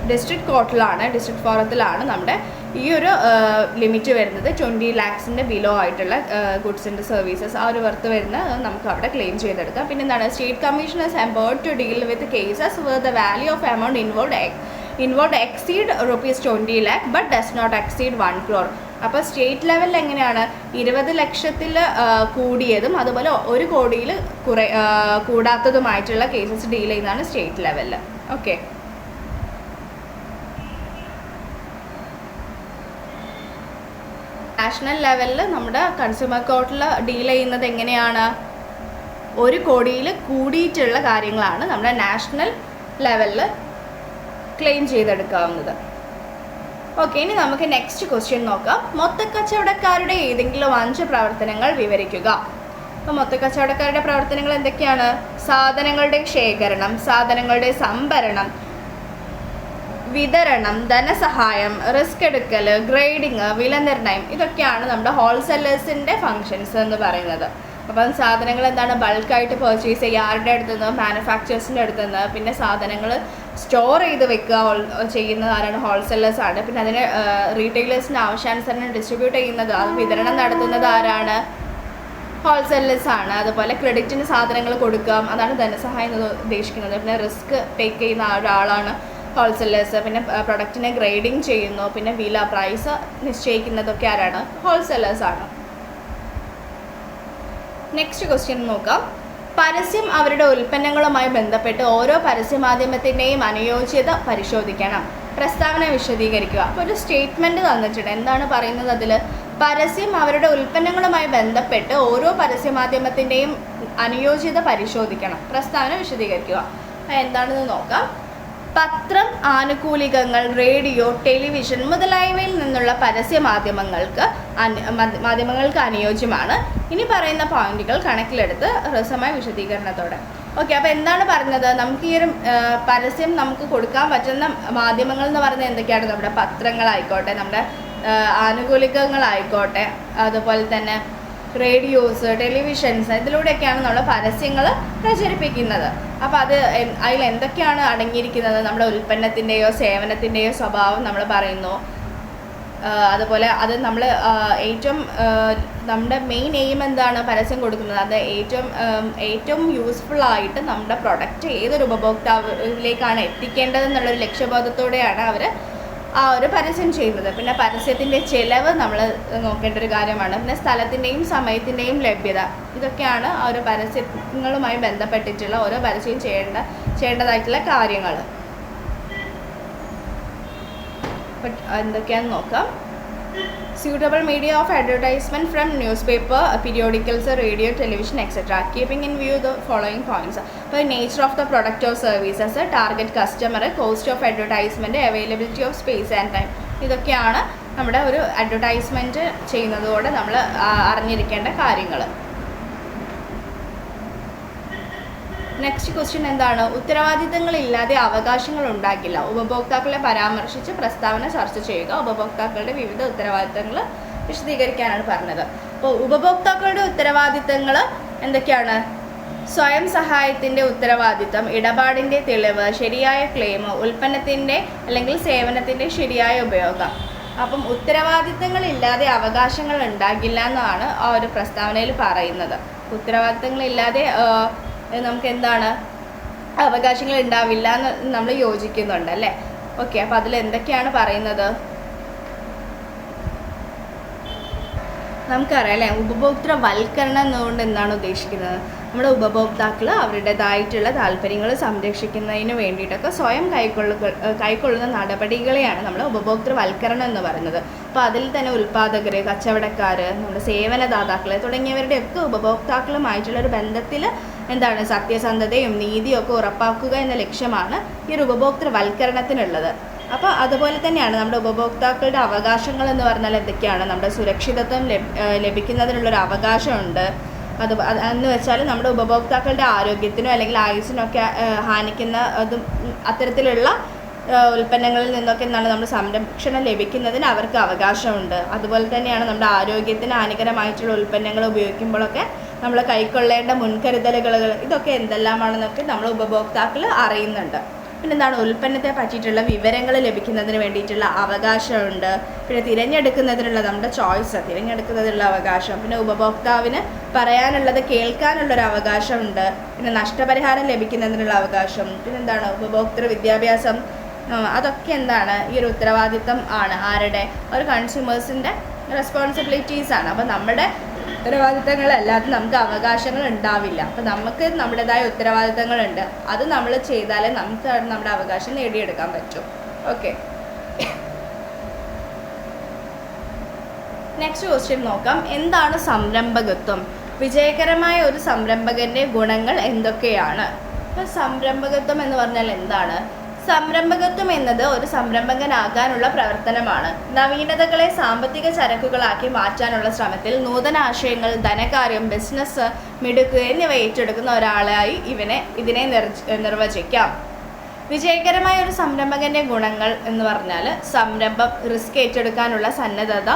ഡിസ്ട്രിക്ട് കോർട്ടിലാണ്, ഡിസ്ട്രിക്ട് ഫോറത്തിലാണ് നമ്മുടെ ഈ ഒരു ലിമിറ്റ് വരുന്നത്. 20 lakhsൻ്റെ ബിലോ ആയിട്ടുള്ള ഗുഡ്സ് ആൻഡ് സർവീസസ് ആ ഒരു വർത്ത് വരുന്ന നമുക്ക് അവിടെ ക്ലെയിം ചെയ്തെടുക്കാം. പിന്നെ എന്താണ്? State commissioners empowered to deal with cases where the value of amount involved exceed ₹20 lakh but does not exceed 1 crore. അപ്പോൾ സ്റ്റേറ്റ് ലെവലിൽ എങ്ങനെയാണ്? 20 ലക്ഷത്തിൽ കൂടിയതും അതുപോലെ 1 കോടിയിൽ കൂടാത്തതുമായിട്ടുള്ള കേസസ് ഡീൽ ചെയ്യുന്നതാണ് സ്റ്റേറ്റ് ലെവലിൽ. ഓക്കെ. നാഷണൽ ലെവലിൽ നമ്മുടെ കൺസ്യൂമർ കോർട്ടിൽ ഡീൽ ചെയ്യുന്നത് എങ്ങനെയാണ്? 1 കോടിയിൽ കൂടിയിട്ടുള്ള കാര്യങ്ങളാണ് നമ്മുടെ നാഷണൽ ലെവലിൽ ക്ലെയിം ചെയ്തെടുക്കാവുന്നത്. ഓക്കെ, ഇനി നമുക്ക് നെക്സ്റ്റ് ക്വസ്റ്റ്യൻ നോക്കാം. മൊത്തക്കച്ചവടക്കാരുടെ ഏതെങ്കിലും 5 പ്രവർത്തനങ്ങൾ വിവരിക്കുക. അപ്പോൾ മൊത്തക്കച്ചവടക്കാരുടെ പ്രവർത്തനങ്ങൾ എന്തൊക്കെയാണ്? സാധനങ്ങളുടെ ശേഖരണം, സാധനങ്ങളുടെ സംഭരണം, വിതരണം, ധനസഹായം, റിസ്ക് എടുക്കൽ, ഗ്രേഡിങ്, വില നിർണ്ണയം, ഇതൊക്കെയാണ് നമ്മുടെ ഹോൾസെല്ലേഴ്സിൻ്റെ ഫങ്ഷൻസ് എന്ന് പറയുന്നത്. അപ്പം സാധനങ്ങൾ എന്താണ്? ബൾക്കായിട്ട് പർച്ചേസ് ചെയ്യുക, ആരുടെ അടുത്തുനിന്ന്? മാനുഫാക്ചേഴ്സിൻ്റെ അടുത്തുനിന്ന്. പിന്നെ സാധനങ്ങൾ സ്റ്റോർ ചെയ്ത് വെക്കുക ചെയ്യുന്നത് ആരാണ്? ഹോൾസെല്ലേഴ്സാണ്. പിന്നെ അതിന് റീറ്റെയിലേഴ്സിന് ആവശ്യാനുസരണം ഡിസ്ട്രിബ്യൂട്ട് ചെയ്യുന്നത്, അത് വിതരണം നടത്തുന്നത് ആരാണ്? ഹോൾസെല്ലേഴ്സാണ്. അതുപോലെ ക്രെഡിറ്റിന് സാധനങ്ങൾ കൊടുക്കാം, അതാണ് ധനസഹായം എന്ന് ഉദ്ദേശിക്കുന്നത്. പിന്നെ റിസ്ക് ടേക്ക് ചെയ്യുന്ന ഒരാളാണ് ഹോൾസെല്ലേഴ്സ്. പിന്നെ പ്രൊഡക്റ്റിനെ ഗ്രേഡിങ് ചെയ്യുന്നു, പിന്നെ വില പ്രൈസ് നിശ്ചയിക്കുന്നതൊക്കെ ആരാണ്? ഹോൾസെല്ലേഴ്സാണ്. നെക്സ്റ്റ് ക്വസ്റ്റ്യൻ നോക്കാം. പരസ്യം അവരുടെ ഉൽപ്പന്നങ്ങളുമായി ബന്ധപ്പെട്ട് ഓരോ പരസ്യമാധ്യമത്തിൻ്റെയും അനുയോജ്യത പരിശോധിക്കണം. പ്രസ്താവന വിശദീകരിക്കുക. അപ്പോൾ ഒരു സ്റ്റേറ്റ്മെൻറ്റ് തന്നിട്ടുണ്ട്. എന്താണ് പറയുന്നത് അതിൽ? പരസ്യം അവരുടെ ഉൽപ്പന്നങ്ങളുമായി ബന്ധപ്പെട്ട് ഓരോ പരസ്യമാധ്യമത്തിൻ്റെയും അനുയോജ്യത പരിശോധിക്കണം. പ്രസ്താവന വിശദീകരിക്കുക. എന്താണെന്ന് നോക്കാം. പത്രം, ആനുകൂലികങ്ങൾ, റേഡിയോ, ടെലിവിഷൻ മുതലായവയിൽ നിന്നുള്ള പരസ്യ മാധ്യമങ്ങൾക്ക് അനുയോജ്യമാണ്. ഇനി പറയുന്ന പോയിന്റുകൾ കണക്കിലെടുത്ത് ഹ്രസ്വമായ വിശദീകരണത്തോടെ. ഓക്കെ, അപ്പോൾ എന്താണ് പറഞ്ഞത്? നമുക്ക് ഈ ഒരു പരസ്യം നമുക്ക് കൊടുക്കാൻ പറ്റുന്ന മാധ്യമങ്ങൾ എന്ന് പറയുന്നത് എന്തൊക്കെയാണ്? നമ്മുടെ പത്രങ്ങളായിക്കോട്ടെ, നമ്മുടെ ആനുകൂലികങ്ങളായിക്കോട്ടെ, അതുപോലെ തന്നെ റേഡിയോസ്, ടെലിവിഷൻസ്, ഇതിലൂടെയൊക്കെയാണ് നമ്മൾ പരസ്യങ്ങൾ പ്രചരിപ്പിക്കുന്നത്. അപ്പോൾ അതിൽ എന്തൊക്കെയാണ് അടങ്ങിയിരിക്കുന്നത്? നമ്മുടെ ഉൽപ്പന്നത്തിൻ്റെയോ സേവനത്തിൻ്റെയോ സ്വഭാവം നമ്മൾ പറയുന്നു. അതുപോലെ അത് നമ്മൾ ഏറ്റവും നമ്മുടെ മെയിൻ എയിം എന്താണ്? പരസ്യം കൊടുക്കുന്നത് അത് ഏറ്റവും യൂസ്ഫുള്ളായിട്ട് നമ്മുടെ പ്രൊഡക്റ്റ് ഏതൊരു ഉപഭോക്താവിലേക്കാണ് എത്തിക്കേണ്ടതെന്നുള്ളൊരു ലക്ഷ്യബോധത്തോടെയാണ് അവർ ആ ഒരു പരസ്യം ചെയ്യുന്നത്. പിന്നെ പരസ്യത്തിൻ്റെ ചിലവ് നമ്മൾ നോക്കേണ്ട ഒരു കാര്യമാണ്. പിന്നെ സ്ഥലത്തിൻ്റെയും സമയത്തിൻ്റെയും ലഭ്യത, ഇതൊക്കെയാണ് ആ ഒരു പരസ്യങ്ങളുമായി ബന്ധപ്പെട്ടിട്ടുള്ള ഓരോ പരസ്യം ചെയ്യേണ്ടതായിട്ടുള്ള കാര്യങ്ങൾ. എന്തൊക്കെയാണെന്ന് നോക്കാം. suitable media of advertisement from newspaper, periodicals, radio, television, etc. Keeping in view the following points. The nature of the product or services, target customer, cost of advertisement, availability of space and time. ഇതൊക്കെയാണ് നമ്മുടെ ഒരു advertisement ചെയ്യുന്നതോടെ നമ്മൾ അറിഞ്ഞിരിക്കേണ്ട കാര്യങ്ങൾ. Next question എന്താണ്? ഉത്തരവാദിത്തങ്ങളില്ലാതെ അവകാശങ്ങൾ ഉണ്ടാകില്ല. ഉപഭോക്താക്കളെ പരാമർശിച്ച് പ്രസ്താവന ചർച്ച ചെയ്യുക. ഉപഭോക്താക്കളുടെ വിവിധ ഉത്തരവാദിത്തങ്ങൾ വിശദീകരിക്കാനാണ് പറഞ്ഞത്. അപ്പോൾ ഉപഭോക്താക്കളുടെ ഉത്തരവാദിത്തങ്ങൾ എന്തൊക്കെയാണ്? സ്വയം സഹായത്തിൻ്റെ ഉത്തരവാദിത്തം, ഇടപാടിൻ്റെ തെളിവ്, ശരിയായ ക്ലെയിം, ഉൽപ്പന്നത്തിൻ്റെ അല്ലെങ്കിൽ സേവനത്തിൻ്റെ ശരിയായ ഉപയോഗം. അപ്പം ഉത്തരവാദിത്തങ്ങളില്ലാതെ അവകാശങ്ങൾ ഉണ്ടാകില്ല എന്നാണ് ആ ഒരു പ്രസ്താവനയിൽ പറയുന്നത്. ഉത്തരവാദിത്തങ്ങളില്ലാതെ നമുക്ക് എന്താണ് അവകാശങ്ങൾ ഉണ്ടാവില്ല എന്ന് നമ്മൾ യോജിക്കുന്നുണ്ട് അല്ലേ? ഓക്കെ, അപ്പോൾ അതിൽ എന്തൊക്കെയാണ് പറയുന്നത്? നമുക്കറിയാം അല്ലേ, ഉപഭോക്തൃവൽക്കരണം എന്നുകൊണ്ട് എന്താണ് ഉദ്ദേശിക്കുന്നത്? നമ്മുടെ ഉപഭോക്താക്കൾ അവരുടേതായിട്ടുള്ള താല്പര്യങ്ങൾ സംരക്ഷിക്കുന്നതിന് വേണ്ടിയിട്ടൊക്കെ സ്വയം കൈക്കൊള്ളുന്ന നടപടികളെയാണ് നമ്മൾ ഉപഭോക്തൃവൽക്കരണം എന്ന് പറയുന്നത്. അപ്പോൾ അതിൽ തന്നെ ഉൽപ്പാദകർ, കച്ചവടക്കാർ, നമ്മുടെ സേവനദാതാക്കൾ തുടങ്ങിയവരുടെയൊക്കെ ഉപഭോക്താക്കളുമായിട്ടുള്ളൊരു ബന്ധത്തിൽ എന്താണ് സത്യസന്ധതയും നീതിയും ഒക്കെ ഉറപ്പാക്കുക എന്ന ലക്ഷ്യമാണ് ഈ ഒരു ഉപഭോക്തൃവൽക്കരണത്തിനുള്ളത്. അപ്പോൾ അതുപോലെ തന്നെയാണ് നമ്മുടെ ഉപഭോക്താക്കളുടെ അവകാശങ്ങൾ എന്ന് പറഞ്ഞാൽ എന്തൊക്കെയാണ്? നമ്മുടെ സുരക്ഷിതത്വം ലഭിക്കുന്നതിനുള്ളൊരു അവകാശമുണ്ട്. എന്ന് വെച്ചാൽ നമ്മുടെ ഉപഭോക്താക്കളുടെ ആരോഗ്യത്തിനോ അല്ലെങ്കിൽ ആയുസ്സിനൊക്കെ ഹാനിക്കുന്ന അത്തരത്തിലുള്ള ഉൽപ്പന്നങ്ങളിൽ നിന്നൊക്കെ എന്താണ് നമ്മൾ സംരക്ഷണം ലഭിക്കുന്നതിന് അവർക്ക് അവകാശമുണ്ട്. അതുപോലെ തന്നെയാണ് നമ്മുടെ ആരോഗ്യത്തിന് ഹാനികരമായിട്ടുള്ള ഉൽപ്പന്നങ്ങൾ ഉപയോഗിക്കുമ്പോഴൊക്കെ നമ്മൾ കൈക്കൊള്ളേണ്ട മുൻകരുതലുകൾ, ഇതൊക്കെ എന്തെല്ലാമാണെന്നൊക്കെ നമ്മൾ ഉപഭോക്താക്കൾ അറിയുന്നുണ്ട്. പിന്നെന്താണ്? ഉൽപ്പന്നത്തെ പറ്റിയിട്ടുള്ള വിവരങ്ങൾ ലഭിക്കുന്നതിന് വേണ്ടിയിട്ടുള്ള അവകാശമുണ്ട്. പിന്നെ തിരഞ്ഞെടുക്കുന്നതിനുള്ള നമ്മുടെ ചോയ്സ്, തിരഞ്ഞെടുക്കുന്നതിനുള്ള അവകാശം. പിന്നെ ഉപഭോക്താവിന് പറയാനുള്ളത് കേൾക്കാനുള്ളൊരു അവകാശമുണ്ട്. പിന്നെ നഷ്ടപരിഹാരം ലഭിക്കുന്നതിനുള്ള അവകാശം. പിന്നെന്താണ്? ഉപഭോക്തൃ വിദ്യാഭ്യാസം. അതൊക്കെ എന്താണ്? ഈ ഒരു ഉത്തരവാദിത്തം ആണ്. ആരുടെ? ഒരു കൺസ്യൂമേഴ്സിൻ്റെ റെസ്പോൺസിബിലിറ്റീസാണ്. അപ്പോൾ നമ്മുടെ ഉത്തരവാദിത്തങ്ങളല്ലാതെ നമുക്ക് അവകാശങ്ങൾ ഉണ്ടാവില്ല. അപ്പോൾ നമുക്ക് നമ്മുടേതായ ഉത്തരവാദിത്തങ്ങളുണ്ട്. അത് നമ്മൾ ചെയ്താലേ നമുക്ക് നമ്മുടെ അവകാശം നേടിയെടുക്കാൻ പറ്റും. ഓക്കെ, നെക്സ്റ്റ് ക്വസ്റ്റ്യൻ നോക്കാം. എന്താണ് സംരംഭകത്വം? വിജയകരമായ ഒരു സംരംഭകൻ്റെ ഗുണങ്ങൾ എന്തൊക്കെയാണ്? അപ്പോൾ സംരംഭകത്വം എന്ന് പറഞ്ഞാൽ എന്താണ്? സംരംഭകത്വം എന്നത് ഒരു സംരംഭകനാകാനുള്ള പ്രവർത്തനമാണ്. നവീനതകളെ സാമ്പത്തിക ചരക്കുകളാക്കി മാറ്റാനുള്ള ശ്രമത്തിൽ നൂതന ആശയങ്ങൾ, ധനകാര്യം, ബിസിനസ്, മിടുക്ക് എന്നിവ ഏറ്റെടുക്കുന്ന ഒരാളായി ഇതിനെ നിർവചിക്കാം. വിജയകരമായ ഒരു സംരംഭകൻ്റെ ഗുണങ്ങൾ എന്ന് പറഞ്ഞാൽ സംരംഭം, റിസ്ക് ഏറ്റെടുക്കാനുള്ള സന്നദ്ധത,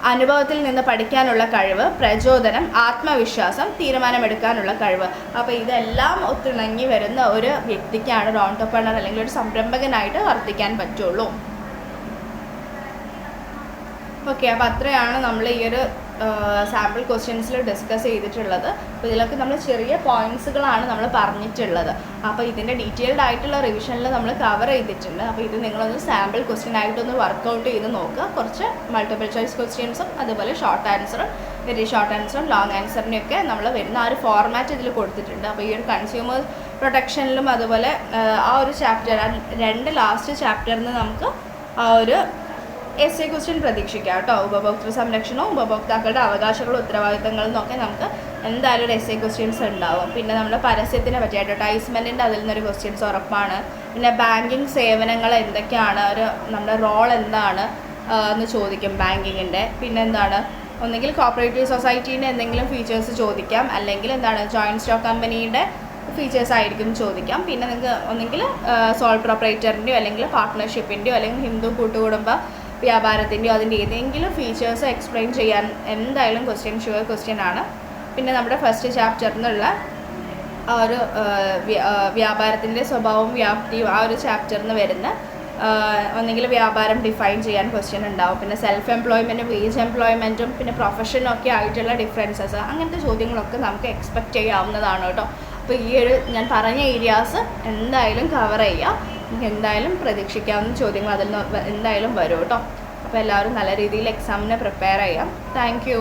അനുഭവത്തിൽ നിന്ന് പഠിക്കാനുള്ള കഴിവ്, പ്രചോദനം, ആത്മവിശ്വാസം, തീരുമാനമെടുക്കാനുള്ള കഴിവ്. അപ്പോൾ ഇതെല്ലാം ഒത്തിണങ്ങി വരുന്ന ഒരു വ്യക്തിക്കാണ് ഒരു ഓൺട്രപ്രണർ അല്ലെങ്കിൽ ഒരു സംരംഭകനായിട്ട് വർത്തിക്കാൻ പറ്റുള്ളൂ. ഓക്കെ, അപ്പോൾ അത്രയാണ് നമ്മൾ ഈ ഒരു സാമ്പിൾ ക്വസ്റ്റ്യൻസിൽ ഡിസ്കസ് ചെയ്തിട്ടുള്ളത്. അപ്പോൾ ഇതിലൊക്കെ നമ്മൾ ചെറിയ പോയിൻറ്റ്സുകളാണ് നമ്മൾ പറഞ്ഞിട്ടുള്ളത്. അപ്പോൾ ഇതിൻ്റെ ഡീറ്റെയിൽഡ് ആയിട്ടുള്ള റിവിഷനിൽ നമ്മൾ കവർ ചെയ്തിട്ടുണ്ട്. അപ്പോൾ ഇത് നിങ്ങളൊന്ന് സാമ്പിൾ ക്വസ്റ്റ്യൻ ആയിട്ടൊന്ന് വർക്കൗട്ട് ചെയ്ത് നോക്കുക. കുറച്ച് മൾട്ടിപ്പിൾ ചോയ്സ് ക്വസ്റ്റ്യൻസും അതുപോലെ ഷോർട്ട് ആൻസറും, വെരി ഷോർട്ട് ആൻസറും ലോങ് ആൻസറിനെയൊക്കെ നമ്മൾ വരുന്ന ആ ഒരു ഫോർമാറ്റ് ഇതിൽ കൊടുത്തിട്ടുണ്ട്. അപ്പോൾ ഈ ഒരു കൺസ്യൂമർ പ്രൊട്ടക്ഷനിലും അതുപോലെ ആ ഒരു ചാപ്റ്റർ, രണ്ട് ലാസ്റ്റ് ചാപ്റ്ററിൽ നിന്ന് നമുക്ക് ആ ഒരു എസ് എ ക്വസ്റ്റ്യൻ പ്രതീക്ഷിക്കാം കേട്ടോ. ഉപഭോക്തൃ സംരക്ഷണവും ഉപഭോക്താക്കളുടെ അവകാശങ്ങളും ഉത്തരവാദിത്തങ്ങളും എന്നൊക്കെ നമുക്ക് എന്തായാലും ഒരു എസ് എ ക്വസ്റ്റ്യൻസ് ഉണ്ടാവും. പിന്നെ നമ്മൾ പരസ്യത്തിനെ പറ്റി അഡ്വർടൈസ്മെൻറ്റിൻ്റെ അതിൽ നിന്നൊരു ക്വസ്റ്റ്യൻസ് ഉറപ്പാണ്. പിന്നെ ബാങ്കിങ് സേവനങ്ങൾ എന്തൊക്കെയാണ്, നമ്മുടെ റോൾ എന്താണ് എന്ന് ചോദിക്കും ബാങ്കിങ്ങിൻ്റെ. പിന്നെ എന്താണ്, ഒന്നെങ്കിൽ കോപ്പറേറ്റീവ് സൊസൈറ്റീൻ്റെ എന്തെങ്കിലും ഫീച്ചേഴ്സ് ചോദിക്കാം, അല്ലെങ്കിൽ എന്താണ് ജോയിൻറ്റ് സ്റ്റോക്ക് കമ്പനിയുടെ ഫീച്ചേഴ്സ് ആയിരിക്കും ചോദിക്കാം. പിന്നെ നിങ്ങൾക്ക് ഒന്നെങ്കിൽ സോൾ പ്രൊപ്പറേറ്ററിൻ്റെയോ അല്ലെങ്കിൽ പാർട്ട്ണർഷിപ്പിൻ്റെയോ അല്ലെങ്കിൽ ഹിന്ദു കൂട്ടുകുടുംബ വ്യാപാരത്തിൻ്റെയോ അതിൻ്റെ ഏതെങ്കിലും ഫീച്ചേഴ്സ് എക്സ്പ്ലെയിൻ ചെയ്യാൻ എന്തായാലും ഷുവർ ക്വസ്റ്റ്യൻ ആണ്. പിന്നെ നമ്മുടെ ഫസ്റ്റ് ചാപ്റ്ററിൽ നിന്നുള്ള ആ ഒരു വ്യാപാരത്തിൻ്റെ സ്വഭാവവും വ്യാപ്തിയും ആ ഒരു ചാപ്റ്ററിൽ നിന്ന് വരുന്ന ഒന്നെങ്കിൽ വ്യാപാരം ഡിഫൈൻ ചെയ്യാൻ ക്വസ്റ്റ്യൻ ഉണ്ടാവും. പിന്നെ സെൽഫ് എംപ്ലോയ്മെൻറ്റും വേജ് എംപ്ലോയ്മെൻറ്റും പിന്നെ പ്രൊഫഷനൊക്കെ ആയിട്ടുള്ള ഡിഫറൻസസ്, അങ്ങനത്തെ ചോദ്യങ്ങളൊക്കെ നമുക്ക് എക്സ്പെക്റ്റ് ചെയ്യാവുന്നതാണ് കേട്ടോ. അപ്പോൾ ഈ ഒരു ഞാൻ പറഞ്ഞ ഏരിയാസ് എന്തായാലും കവർ ചെയ്യുക. നമുക്ക് എന്തായാലും പ്രതീക്ഷിക്കാവുന്ന ചോദ്യങ്ങൾ അതിൽ നിന്ന് എന്തായാലും വരും കേട്ടോ. അപ്പോൾ എല്ലാവരും നല്ല രീതിയിൽ എക്സാമിന് പ്രിപ്പയർ ചെയ്യാം. Thank you.